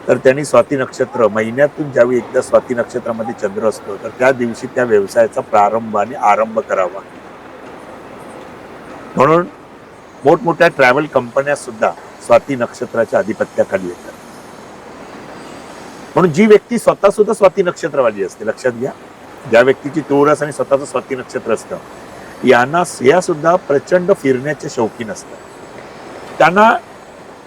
तर त्यांनी स्वाती नक्षत्र महिन्यातून ज्यावेळी एकदा स्वाती नक्षत्रामध्ये चंद्र असतो तर त्या दिवशी त्या व्यवसायाचा प्रारंभ आणि आरंभ करावा. म्हणून मोठमोठ्या ट्रॅव्हल कंपन्या सुद्धा स्वाती नक्षत्राच्या आधिपत्याखाली येतात. म्हणून जी व्यक्ती स्वतः सुद्धा स्वाती नक्षत्रवाली असते, लक्षात घ्या, ज्या व्यक्तीची तुळस आणि स्वतःचं स्वाती नक्षत्र असतं या सुद्धा प्रचंड फिरण्याचे शौकीन असतात. त्यांना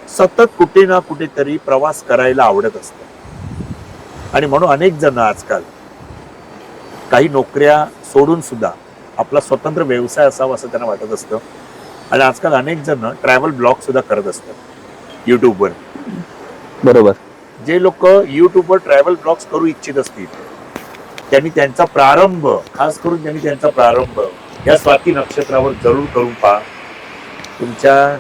सतत कुठे ना कुठेतरी प्रवास करायला आवडत असतं. आणि म्हणून अनेक जण आजकाल काही नोकऱ्या सोडून सुद्धा आपला स्वतंत्र व्यवसाय असावा असं त्यांना वाटत असतं. आणि आजकाल अनेक जण ट्रॅव्हल ब्लॉग सुद्धा करत असतात युट्यूबवर. बरोबर. जे लोक युट्यूबवर ट्रॅव्हल ब्लॉग्स करू इच्छित असतील त्यांनी त्यांचा प्रारंभ, खास करून त्यांनी त्यांचा प्रारंभ या स्वाती नक्षत्रावर जरूर करून पहा. तुमच्या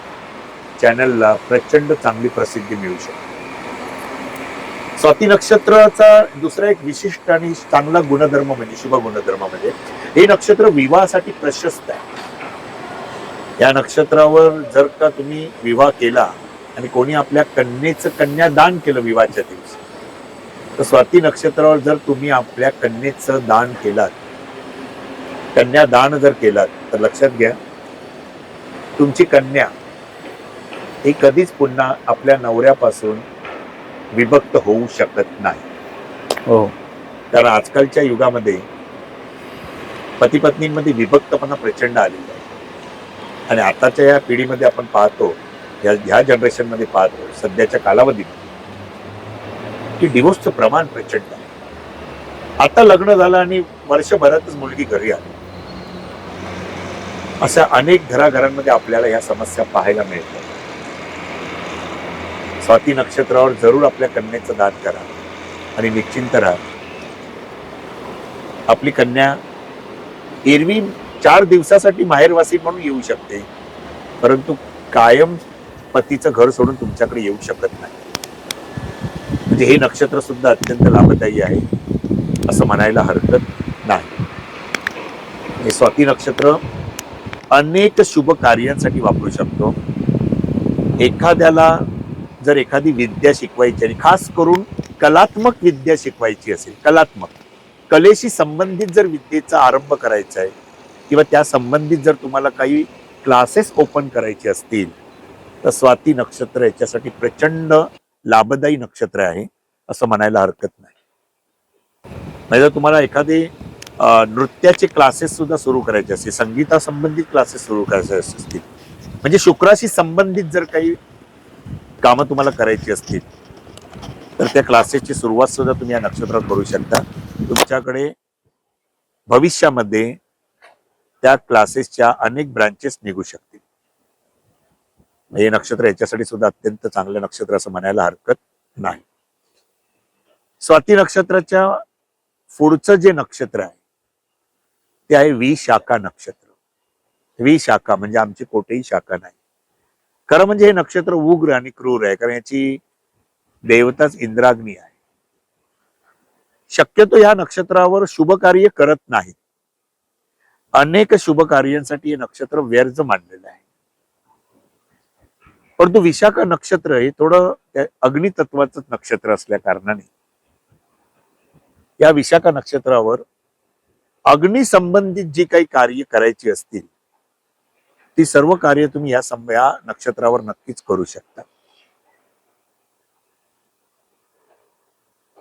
चॅनलला प्रचंड चांगली प्रसिद्धी मिळू शकते. स्वाती नक्षत्राचा दुसरा एक विशिष्ट आणि चांगला गुणधर्म म्हणजे शुभ गुणधर्म म्हणजे हे नक्षत्र विवाहासाठी प्रशस्त आहे. या नक्षत्रावर जर का तुम्ही विवाह केला आणि कोणी आपल्या कन्येचं कन्यादान केलं विवाहाच्या दिवशी, तर स्वाती नक्षत्रावर जर तुम्ही आपल्या कन्येचं दान केलात, कन्यादान जर केलात, तर लक्षात घ्या तुमची कन्या ही कधीच पुन्हा आपल्या नवऱ्यापासून विभक्त होऊ शकत नाही. हो. कारण आजकालच्या युगामध्ये पती पत्नींमध्ये विभक्तपणा प्रचंड आलेला आहे. आणि आताच्या या पिढीमध्ये आपण पाहतो, ह्या जनरेशन मध्ये पाहतो सध्याच्या कालावधीमध्ये की डिवोर्सचं प्रमाण प्रचंड आहे. आता लग्न झालं आणि वर्षभरातच मुलगी घरी आली, अशा अनेक घराघरांमध्ये आपल्याला या समस्या पाहायला मिळतात. स्वाती नक्षत्रावर जरूर आपल्या कन्येचं दान करा आणि निश्चिंत राहा. आपली कन्या एरवी 4 दिवसासाठी माहेरवासी म्हणून येऊ शकते, परंतु कायम पतीचं घर सोडून तुमच्याकडे येऊ शकत नाही. म्हणजे हे नक्षत्र सुद्धा अत्यंत लाभदायी आहे असं म्हणायला हरकत नाही. हे स्वाती नक्षत्र अनेक शुभ कार्यांसाठी वापरू शकतो. एखाद्याला जर एखादी विद्या शिकवायची आणि खास करून कलात्मक विद्या शिकवायची असेल, कलेशी संबंधित जर विद्येचा आरंभ करायचा आहे किंवा त्या संबंधित जर तुम्हाला काही क्लासेस ओपन करायचे असतील, तर स्वाती नक्षत्र याच्यासाठी प्रचंड लाभदायी नक्षत्र आहे असं म्हणायला हरकत नाही. म्हणजे जर तुम्हाला एखादे नृत्याचे क्लासेस सुद्धा सुरू करायचे असतील, संगीता संबंधित क्लासेस सुरू करायचे असतील, म्हणजे शुक्राशी संबंधित जर काही कामं तुम्हाला करायची असतील, तर त्या क्लासेसची सुरुवात सुद्धा तुम्ही या नक्षत्रात करू शकता. तुमच्याकडे भविष्यामध्ये त्या क्लासेसच्या अनेक ब्रांचेस निघू शकतील. हे नक्षत्र याच्यासाठी सुद्धा अत्यंत चांगलं नक्षत्र असं म्हणायला हरकत नाही. स्वाती नक्षत्राच्या पुढचं जे नक्षत्र आहे ते आहे विशाखा नक्षत्र. विशाखा म्हणजे आमची कोठेही शाखा नाही. खरं म्हणजे हे नक्षत्र उग्र आणि क्रूर आहे, कारण याची देवताच इंद्राग्नी आहे. शक्यतो या नक्षत्रावर शुभ कार्य करत नाहीत. अनेक शुभ कार्यांसाठी हे नक्षत्र व्यर्थ मानलेलं आहे. परंतु विशाखा नक्षत्र हे थोडं अग्नितत्वाचं नक्षत्र असल्या कारणाने या विशाखा नक्षत्रावर अग्नी संबंधित जी काही कार्य करायची असतील, ती सर्व कार्य तुम्ही या नक्षत्रावर नक्कीच करू शकता.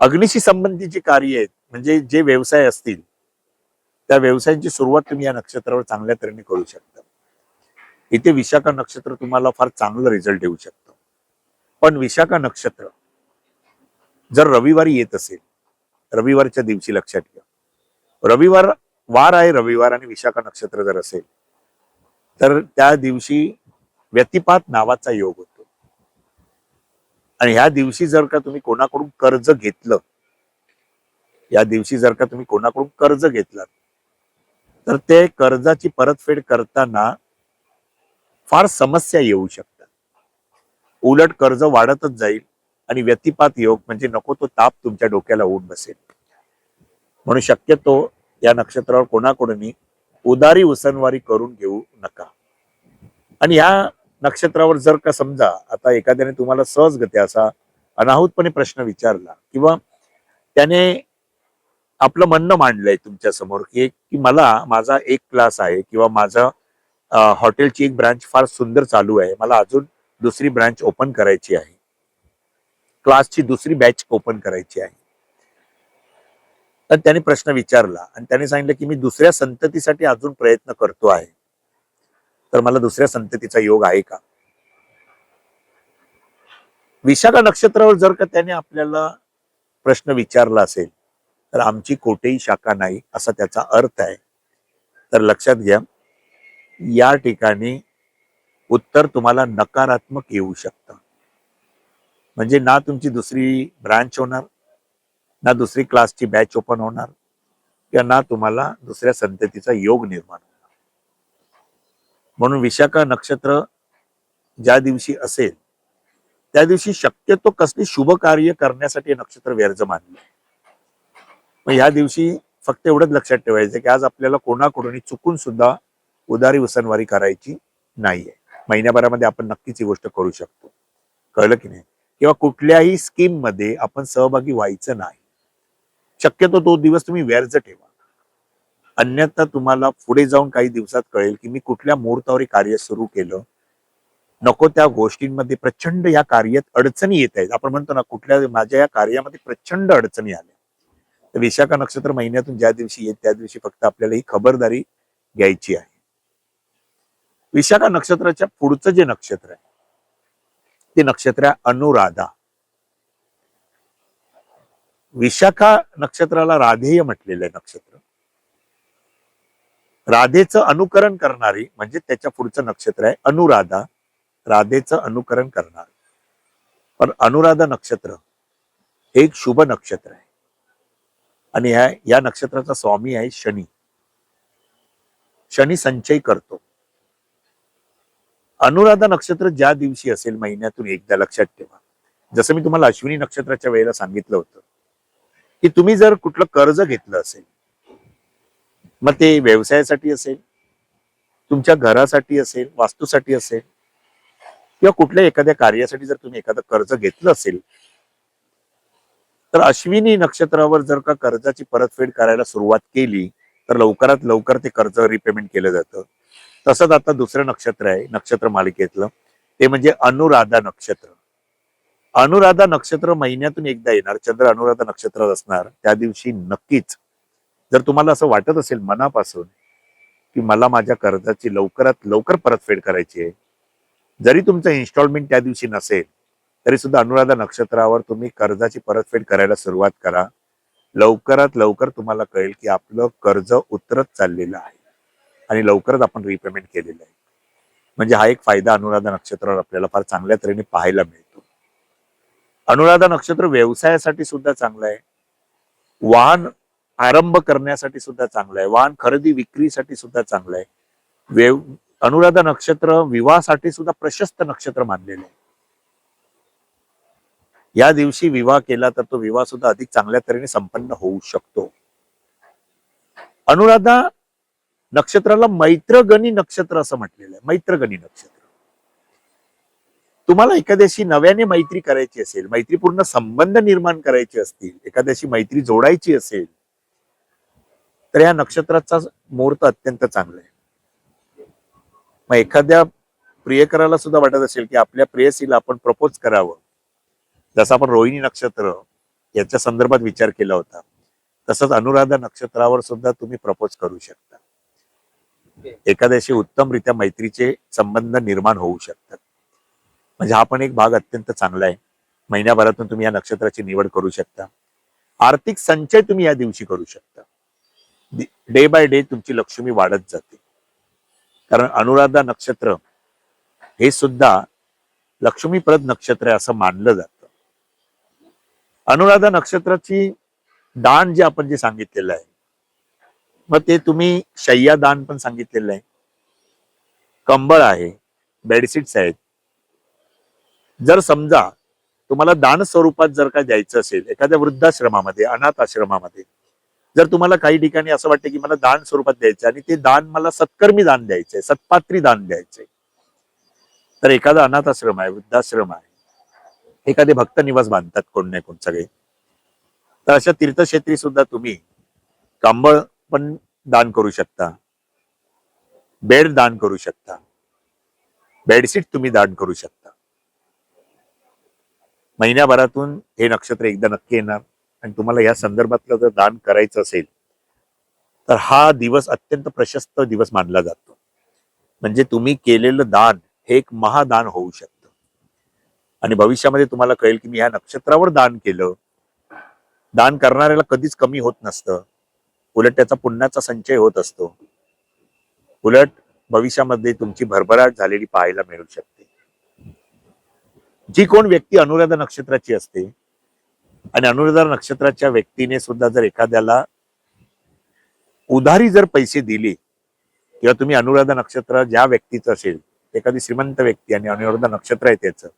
अग्नीशी संबंधित जी कार्य आहेत, म्हणजे जे व्यवसाय असतील, त्या व्यवसायांची सुरुवात तुम्ही या नक्षत्रावर चांगल्या तऱ्हेने करू शकता. इथे विशाखा नक्षत्र तुम्हाला फार चांगलं रिझल्ट देऊ शकतं. पण विशाखा नक्षत्र जर रविवारी येत असेल, रविवारच्या दिवशी लक्षात घ्या, वार आहे रविवार आणि विशाखा नक्षत्र जर असेल, तर त्या दिवशी व्यतिपात नावाचा योग होतो. आणि ह्या दिवशी जर का तुम्ही कोणाकडून कर्ज घेतलं, तर ते कर्जाची परतफेड करताना फार समस्या येऊ शकतात. उलट कर्ज वाढतच जाईल आणि व्यतिपात योग म्हणजे नको तो ताप तुमच्या डोक्याला होऊन बसेल. म्हणून शक्यतो या नक्षत्रावर कोणाकडूनही उदारी उसनवारी करून घेऊ नका. आणि या नक्षत्रावर जर का समजा आता एखाद्याने तुम्हाला सहजगत्या असा अनाहूतपणे प्रश्न विचारला किंवा त्याने आपलं म्हणणं मांडलंय तुमच्या समोर की मला माझा एक क्लास आहे किंवा माझा हॉटेलची एक ब्रांच फार सुंदर चालू आहे, मला अजून दुसरी ब्रांच ओपन करायची आहे, क्लासची दुसरी बॅच ओपन करायची आहे, तर त्याने प्रश्न विचारला आणि त्याने सांगितलं की मी दुसऱ्या संततीसाठी अजून प्रयत्न करतो आहे, तर मला दुसऱ्या संततीचा योग आहे का? विशाखा नक्षत्रावर जर का त्याने आपल्याला प्रश्न विचारला असेल, तर आमची कोठेही शाखा नाही असा त्याचा अर्थ आहे. तर लक्षात घ्या, या ठिकाणी उत्तर तुम्हाला नकारात्मक येऊ शकतं. म्हणजे ना तुमची दुसरी ब्रांच होणार, ना दुसरी क्लासची बॅच ओपन होणार, किंवा ना तुम्हाला दुसऱ्या संततीचा योग निर्माण होणार. म्हणून विशाखा नक्षत्र ज्या दिवशी असेल त्या दिवशी शक्यतो कसली शुभ कार्य करण्यासाठी हे नक्षत्र व्यर्थ मानले. मग ह्या दिवशी फक्त एवढंच लक्षात ठेवायचं की आज आपल्याला कोणाकडून चुकून सुद्धा उदारी उसनवारी करायची नाहीये. महिन्याभरामध्ये आपण नक्कीच ही गोष्ट करू शकतो. कळलं की नाही? किंवा कुठल्याही स्कीम मध्ये आपण सहभागी व्हायचं नाही. शक्यतो तो दिवस तुम्ही व्यर्थ ठेवा. अन्यथा तुम्हाला पुढे जाऊन काही दिवसात कळेल की मी कुठल्या मुहूर्तावर हे कार्य सुरू केलं, नको त्या गोष्टींमध्ये प्रचंड या कार्यात अडचणी येत आहेत. आपण म्हणतो ना, कुठल्या माझ्या या कार्यामध्ये प्रचंड अडचणी आल्या. तर विशाखा नक्षत्र महिन्यातून ज्या दिवशी येत त्या दिवशी फक्त आपल्याला ही खबरदारी घ्यायची आहे. विशाखा नक्षत्राच्या पुढचं जे नक्षत्र आहे ते नक्षत्र आहे अनुराधा. विशाखा नक्षत्राला राधेय म्हटलेलं आहे नक्षत्र. राधेचं अनुकरण करणारी म्हणजे त्याच्या पुढचं नक्षत्र आहे अनुराधा, राधेचं अनुकरण करणार. पण अनुराधा नक्षत्र हे एक शुभ नक्षत्र आहे आणि या नक्षत्राचा स्वामी आहे शनी. शनी संचय करतो. अनुराधा नक्षत्र ज्या दिवशी असेल महिन्यातून एकदा लक्षात ठेवा. जसं मी तुम्हाला अश्विनी नक्षत्राच्या वेळेला सांगितलं होतं की तुम्ही जर कुठलं कर्ज घेतलं असेल, मग ते व्यवसायासाठी असेल, तुमच्या घरासाठी असेल, वास्तूसाठी असेल, किंवा कुठल्या एखाद्या कार्यासाठी जर तुम्ही एखादं कर्ज घेतलं असेल, तर अश्विनी नक्षत्रावर जर का कर्जाची परतफेड करायला सुरुवात केली तर लवकरात लवकर ते कर्ज रिपेमेंट केलं जातं. तसंच आता दुसरं नक्षत्र आहे नक्षत्र मालिकेतलं, ते म्हणजे अनुराधा नक्षत्र. अनुराधा नक्षत्र महिन्यातून एकदा येणार, चंद्र अनुराधा नक्षत्रात असणार. त्या दिवशी नक्कीच जर तुम्हाला असं वाटत असेल मनापासून की मला माझ्या कर्जाची लवकरात लवकर परतफेड करायची आहे, जरी तुमचं इन्स्टॉलमेंट त्या दिवशी नसेल तरी सुद्धा अनुराधा नक्षत्रावर तुम्ही कर्जाची परतफेड करायला सुरुवात करा. लवकरात लवकर तुम्हाला कळेल की आपलं कर्ज उतरत चाललेलं आहे आणि लवकरच आपण रिपेमेंट केलेलं आहे. म्हणजे हा एक फायदा अनुराधा नक्षत्रावर आपल्याला फार चांगल्या तऱ्हेने पाहायला मिळतो. अनुराधा नक्षत्र व्यवसायासाठी सुद्धा चांगलं आहे, वाहन आरंभ करण्यासाठी सुद्धा चांगलं आहे, वाहन खरेदी विक्रीसाठी सुद्धा चांगलं आहे. अनुराधा नक्षत्र विवाहासाठी सुद्धा प्रशस्त नक्षत्र मानलेलं आहे. या दिवशी विवाह केला तर तो विवाह सुद्धा अधिक चांगल्या तऱ्हेने संपन्न होऊ शकतो. अनुराधा नक्षत्राला मैत्रगणी नक्षत्र असं म्हटलेलं आहे. मैत्रगणी नक्षत्र. तुम्हाला एखाद्याशी नव्याने मैत्री करायची असेल, मैत्रीपूर्ण संबंध निर्माण करायचे असतील, एखाद्याशी मैत्री जोडायची असेल, तर या नक्षत्राचा मुहूर्त अत्यंत चांगला आहे. मग एखाद्या प्रियकराला सुद्धा वाटत असेल की आपल्या प्रेयसीला आपण प्रपोज करावं, जसं आपण रोहिणी नक्षत्र याच्या संदर्भात विचार केला होता, तसंच अनुराधा नक्षत्रावर सुद्धा तुम्ही प्रपोज करू शकता. एखाद्याशी उत्तमरित्या मैत्रीचे संबंध निर्माण होऊ शकतात. म्हणजे हा पण एक भाग अत्यंत चांगला आहे. महिन्याभरातून तुम्ही या नक्षत्राची निवड करू शकता. आर्थिक संचय तुम्ही या दिवशी करू शकता. डे बाय डे तुमची लक्ष्मी वाढत जाते. कारण अनुराधा नक्षत्र हे सुद्धा लक्ष्मीप्रद नक्षत्र आहे असं मानलं जातं. अनुराधा नक्षत्राची दान जे आपण जे सांगितलेलं आहे, मग ते तुम्ही शय्या दान पण सांगितलेलं आहे, कंबळ आहे, बेडशीट्स आहेत. जर समजा तुम्हाला दान स्वरूपात जर का द्यायचं असेल एखाद्या वृद्धाश्रमामध्ये, अनाथ आश्रमामध्ये, जर तुम्हाला काही ठिकाणी असं वाटतं की मला दान स्वरूपात द्यायचं आणि ते दान मला सत्कर्मी दान द्यायचंय, सत्पात्री दान द्यायचंय, तर एखादा अनाथ आश्रम आहे, वृद्धाश्रम आहे, एखादे भक्त निवास बांधतात कोण नाही कोण सगळे, तर अशा तीर्थक्षेत्री सुद्धा तुम्ही कंबळ पण दान करू शकता, बेड दान करू शकता, बेडशीट तुम्ही दान करू शकता. महिन्याभरातून हे नक्षत्र एकदा नक्की येणार आणि तुम्हाला या संदर्भातलं जर दान करायचं असेल तर हा दिवस अत्यंत प्रशस्त दिवस मानला जातो. म्हणजे तुम्ही केलेलं दान हे एक महादान होऊ शकतं आणि भविष्यामध्ये तुम्हाला कळेल की मी ह्या नक्षत्रावर दान केलं. दान करणाऱ्याला कधीच कमी होत नसतं, उलट त्याचा पुण्याचा संचय होत असतो. उलट भविष्यामध्ये तुमची भरभराट झालेली पाहायला मिळू शकते. जी कोण व्यक्ती अनुराधा नक्षत्राची असते आणि अनुराधा नक्षत्राच्या व्यक्तीने सुद्धा जर एखाद्याला उधारी जर पैसे दिले किंवा तुम्ही अनुराधा नक्षत्र ज्या व्यक्तीचं असेल, एखादी श्रीमंत व्यक्ती आणि अनुराधा नक्षत्र आहे त्याचं,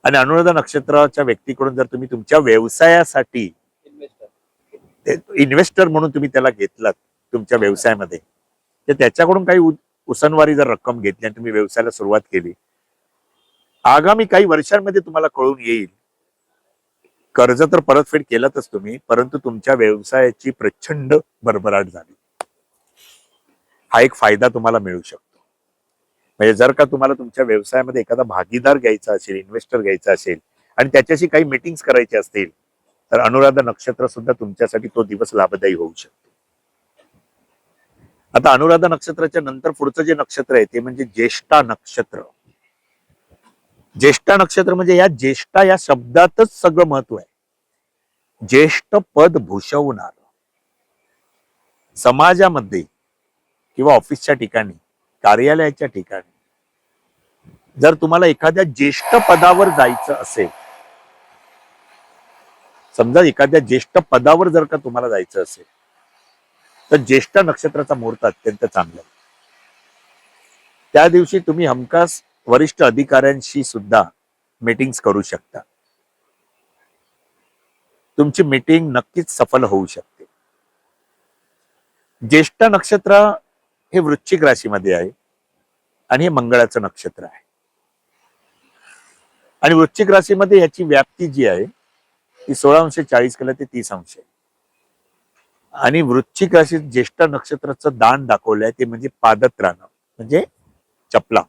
आणि अनुराधा नक्षत्राच्या व्यक्तीकडून जर तुम्ही तुमच्या व्यवसायासाठी इन्व्हेस्टर. इन्व्हेस्टर म्हणून तुम्ही त्याला घेतलात तुमच्या व्यवसायामध्ये, तर त्याच्याकडून काही उसनवारी जर रक्कम घेतली आणि तुम्ही व्यवसायाला सुरुवात केली, आगामी काही वर्षांमध्ये तुम्हाला कळून येईल, कर्ज तर परतफेड केलातच तुम्ही, परंतु तुमच्या व्यवसायाची प्रचंड भरभराट झाली. हा एक फायदा तुम्हाला मिळू शकतो. म्हणजे जर का तुम्हाला तुमच्या व्यवसायामध्ये एखादा भागीदार घ्यायचा असेल, इन्व्हेस्टर घ्यायचा असेल आणि त्याच्याशी काही मीटिंग्स करायचे असतील, तर अनुराधा नक्षत्र सुद्धा तुमच्यासाठी तो दिवस लाभदायी होऊ शकतो. आता अनुराधा नक्षत्राच्या नंतर पुढचं जे नक्षत्र आहे ते म्हणजे ज्येष्ठा नक्षत्र. ज्येष्ठा नक्षत्र म्हणजे या ज्येष्ठा या शब्दातच सगळं महत्व आहे. ज्येष्ठ पद भूषवणार. समाजामध्ये किंवा ऑफिसच्या ठिकाणी, कार्यालयाच्या ठिकाणी जर तुम्हाला एखाद्या ज्येष्ठ पदावर जायचं असेल, समजा एखाद्या ज्येष्ठ पदावर जर का तुम्हाला जायचं असेल, तर ज्येष्ठ नक्षत्राचा मुहूर्त अत्यंत चांगला आहे. त्या दिवशी तुम्ही हमखास वरिष्ठ अधिकाऱ्यांशी सुद्धा मीटिंग्स करू शकता. तुमची मीटिंग नक्कीच सफल होऊ शकते. ज्येष्ठ नक्षत्र हे वृश्चिक राशीमध्ये आहे आणि हे मंगळाचं नक्षत्र आहे. आणि वृश्चिक राशीमध्ये याची व्याप्ती जी आहे ती 16°40 ते 30° आहे. आणि वृश्चिक राशीत ज्येष्ठ नक्षत्राचं दान दाखवलंय ते म्हणजे पादत्राणं, म्हणजे चपला.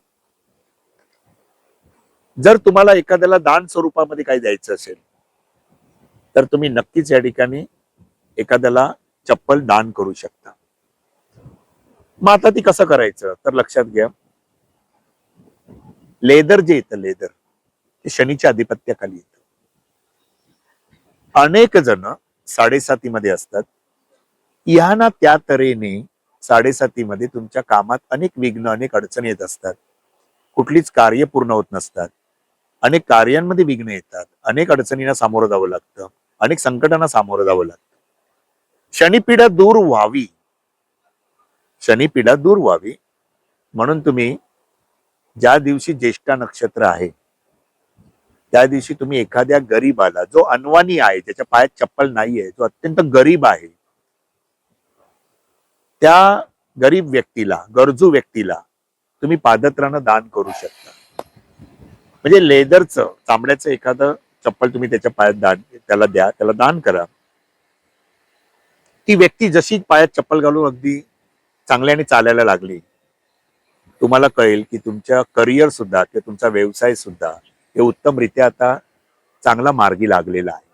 जर तुम्हाला एखाद्याला दान स्वरूपामध्ये काही द्यायचं असेल, तर तुम्ही नक्कीच या ठिकाणी एखाद्याला चप्पल दान करू शकता. मग आता ती कसं करायचं तर लक्षात घ्या, लेदर जे येतं, लेदर ते शनीच्या अधिपत्याखाली येतं. अनेक जण 7.5 असतात. या ना त्या तऱ्हेने 7.5 तुमच्या कामात अनेक विघ्न, अनेक अडचणी येत असतात. कुठलीच कार्य पूर्ण होत नसतात. अनेक कार्यांमध्ये विघ्न येतात. अनेक अडचणींना सामोरं जावं लागतं. अनेक संकटांना सामोरं जावं लागतं. शनिपीडा दूर व्हावी, शनिपीडा दूर व्हावी म्हणून तुम्ही ज्या दिवशी ज्येष्ठा नक्षत्र आहे त्या दिवशी तुम्ही एखाद्या गरीबाला, जो अनवाणी आहे, ज्याच्या पायात चप्पल नाहीये, जो अत्यंत गरीब आहे, त्या गरीब व्यक्तीला, गरजू व्यक्तीला तुम्ही पादत्राणं दान करू शकता. म्हणजे लेदरचं, चामड्याचं एखादं चप्पल तुम्ही त्याच्या पायात त्याला द्या, त्याला दान करा. ती व्यक्ती जशी पायात चप्पल घालून अगदी चांगल्याने चालायला लागली, तुम्हाला कळेल की तुमच्या करिअर सुद्धा किंवा तुमचा व्यवसाय सुद्धा हे उत्तमरित्या आता चांगला मार्गी लागलेला आहे.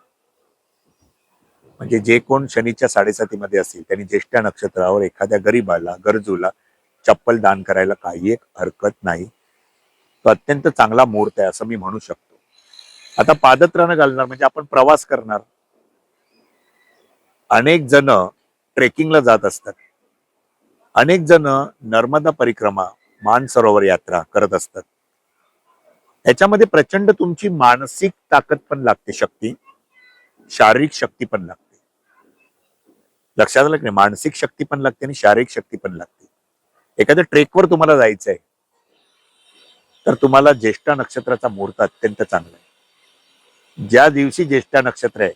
म्हणजे जे कोण शनीच्या 7.5 असतील त्यांनी ज्येष्ठा नक्षत्रावर एखाद्या गरीबाला, गरजूला चप्पल दान करायला काही एक हरकत नाही. तो अत्यंत चांगला मुहूर्त आहे असं मी म्हणू शकतो. आता पादत्राणं घालणार म्हणजे आपण प्रवास करणार. अनेक जण ट्रेकिंगला जात असतात. अनेक जण नर्मदा परिक्रमा, मानसरोवर यात्रा करत असतात. याच्यामध्ये प्रचंड तुमची मानसिक ताकद पण लागते, शक्ती, शारीरिक शक्ती पण लागते. लक्षात आलं की नाही? मानसिक शक्ती पण लागते आणि शारीरिक शक्ती पण लागते. एखाद्या ट्रेकवर तुम्हाला जायचंय तर तुम्हाला ज्येष्ठा नक्षत्राचा मुहूर्त अत्यंत चांगला आहे. ज्या दिवशी ज्येष्ठा नक्षत्र आहे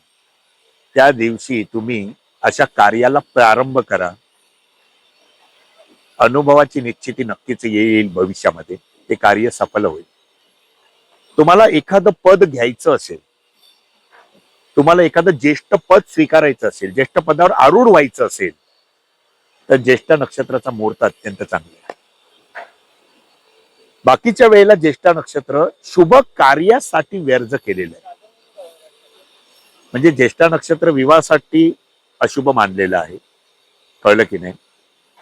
त्या दिवशी तुम्ही अशा कार्याला प्रारंभ करा. अनुभवाची निश्चिती नक्कीच येईल भविष्यामध्ये, ते कार्य सफल होईल. तुम्हाला एखादं पद घ्यायचं असेल, तुम्हाला एखादं ज्येष्ठ पद स्वीकारायचं असेल, ज्येष्ठ पदावर आरूढ व्हायचं असेल, तर ज्येष्ठ नक्षत्राचा मुहूर्त अत्यंत चांगला आहे. बाकीच्या वेळेला ज्येष्ठ नक्षत्र शुभ कार्यासाठी व्यर्थ केलेलं आहे. म्हणजे ज्येष्ठ नक्षत्र विवाहासाठी अशुभ मानलेलं आहे, कळलं की नाही?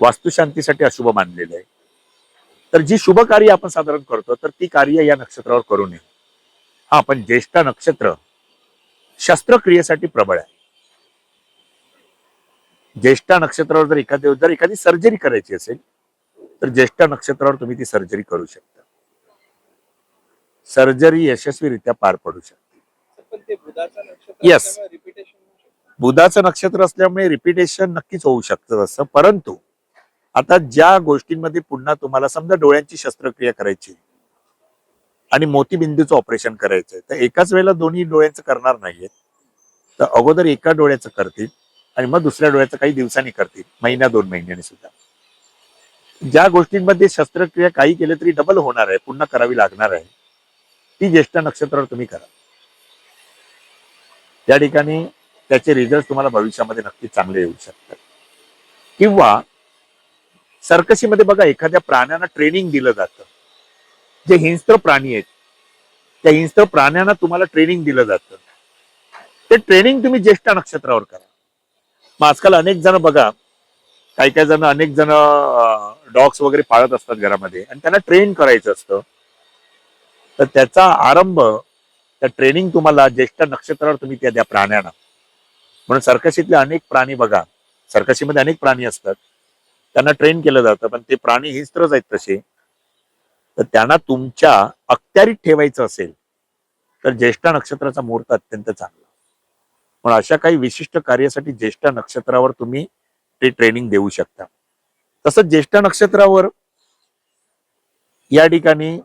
वास्तुशांतीसाठी अशुभ मानलेलं आहे. तर जी शुभ कार्य आपण साधारण करतो तर ती कार्य या नक्षत्रावर करू नये. हा, पण ज्येष्ठ नक्षत्र शस्त्रक्रियेसाठी प्रबळ आहे. ज्येष्ठ नक्षत्रावर जर एखादी सर्जरी करायची असेल तर ज्येष्ठ नक्षत्रावर तुम्ही ती सर्जरी करू शकता. सर्जरी यशस्वीरित्या पार पडू शकते. पण ते बुधाचं नक्षत्र Yes. असल्यामुळे रिपिटेशन होऊ शकतं. बुधाचं नक्षत्र असल्यामुळे रिपिटेशन नक्कीच होऊ शकतं तसं. परंतु आता ज्या गोष्टींमध्ये पुन्हा तुम्हाला समजा डोळ्यांची शस्त्रक्रिया करायची आणि मोतीबिंदूचं ऑपरेशन करायचंय, तर एकाच वेळेला दोन्ही डोळ्यांचं करणार नाहीये. तर अगोदर एका डोळ्याचं करतील आणि मग दुसऱ्या डोळ्याचं काही दिवसांनी करतील, महिना 2 महिन्यांनी सुद्धा. ज्या गोष्टींमध्ये शस्त्रक्रिया काही केलं तरी डबल होणार आहे, पुन्हा करावी लागणार आहे, ती ज्येष्ठ नक्षत्रावर तुम्ही करा. त्या ठिकाणी त्याचे रिझल्ट तुम्हाला भविष्यामध्ये नक्की चांगले येऊ शकतात. किंवा सर्कशीमध्ये बघा, एखाद्या प्राण्यांना ट्रेनिंग दिलं जातं. जे हिंस्त्र प्राणी आहेत, त्या हिंस्त्र प्राण्यांना तुम्हाला ट्रेनिंग दिलं जातं. ते ट्रेनिंग तुम्ही ज्येष्ठ नक्षत्रावर करा. मग आजकाल अनेक जण बघा, काही जण अनेक जण डॉग्स वगैरे पाळत असतात घरामध्ये आणि त्यांना ट्रेन करायचं असतं. तर त्याचा आरंभ, त्या ट्रेनिंग तुम्हाला ज्येष्ठ नक्षत्रावर तुम्ही त्या द्या प्राण्यांना. म्हणून सर्कशीतले अनेक प्राणी बघा, सर्कशीमध्ये अनेक प्राणी असतात, त्यांना ट्रेन केलं जातं, पण ते प्राणी हिंस्त्रच आहेत तसे. तर त्यांना तुमच्या अखत्यारीत ठेवायचं असेल तर ज्येष्ठ नक्षत्राचा मुहूर्त अत्यंत चांगला. पण अशा काही विशिष्ट कार्यासाठी ज्येष्ठ नक्षत्रावर तुम्ही ते ट्रेनिंग देऊ शकता. तसंच ज्येष्ठ नक्षत्रावर या ठिकाणी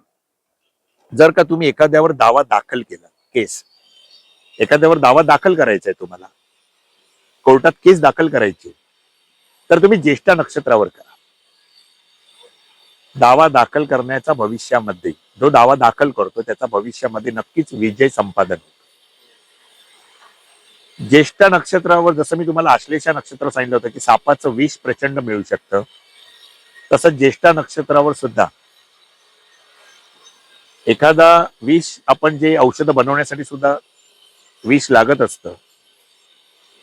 जर का तुम्ही एखाद्यावर दावा दाखल केला, केस एखाद्यावर दावा दाखल करायचा आहे, तुम्हाला कोर्टात केस दाखल करायची, तर तुम्ही ज्येष्ठ नक्षत्रावर करा. दावा दाखल करण्याचा भविष्यामध्ये, जो दावा दाखल करतो त्याचा भविष्यामध्ये नक्कीच विजय संपादन होतो. ज्येष्ठ नक्षत्रावर जसं मी तुम्हाला आश्लेषा नक्षत्र सांगितलं होतं की सापाचं विष प्रचंड मिळू शकतं, तसंच ज्येष्ठ नक्षत्रावर सुद्धा एखादा विष, आपण जे औषधं बनवण्यासाठी सुद्धा विष लागत असतं,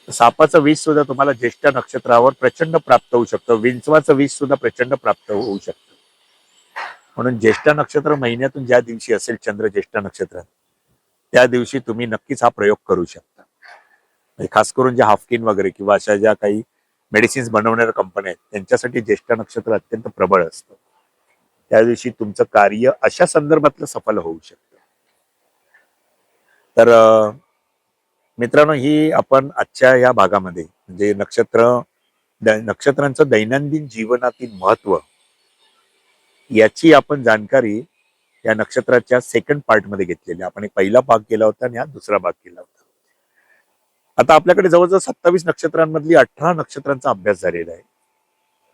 सापाचं विष सुद्धा तुम्हाला ज्येष्ठ नक्षत्रावर प्रचंड प्राप्त होऊ शकतं. विंचवाचं विष सुद्धा प्रचंड प्राप्त होऊ शकतं. म्हणून ज्येष्ठ नक्षत्र महिन्यातून ज्या दिवशी असेल चंद्र ज्येष्ठ नक्षत्रात, त्या दिवशी तुम्ही नक्कीच हा प्रयोग करू शकता. खास करून जे हाफकिन वगैरे किंवा अशा ज्या काही मेडिसिन्स बनवणाऱ्या कंपन्या आहेत, त्यांच्यासाठी ज्येष्ठ नक्षत्र अत्यंत प्रबळ असतं. त्या दिवशी तुमचं कार्य अशा संदर्भातलं सफल होऊ शकतं. तर मित्रांनो, ही आपण आजच्या या भागामध्ये म्हणजे नक्षत्रांचं दैनंदिन जीवनातील महत्व याची आपण जाणकारी या नक्षत्राच्या सेकंड पार्ट मध्ये घेतलेली. आपण एक पहिला भाग केला होता आणि हा दुसरा भाग केला होता. आता आपल्याकडे जवळजवळ 27 नक्षत्रांमधली 18 नक्षत्रांचा अभ्यास झालेला आहे.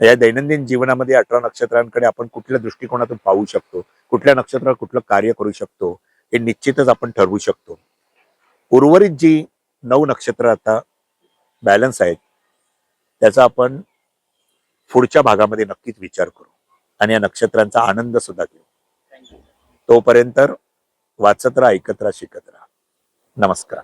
या दैनंदिन जीवनामध्ये 18 नक्षत्रांकडे आपण कुठल्या दृष्टिकोनातून पाहू शकतो, कुठल्या नक्षत्रावर कुठलं कार्य करू शकतो, हे निश्चितच आपण ठरवू शकतो. उर्वरित जी 9 नक्षत्र आता बॅलन्स आहेत, त्याचा आपण पुढच्या भागामध्ये नक्कीच विचार करू आणि या नक्षत्रांचा आनंद सुद्धा घेऊ. तोपर्यंत वाचत राहा, ऐकत राहा, शिकत राहा. नमस्कार.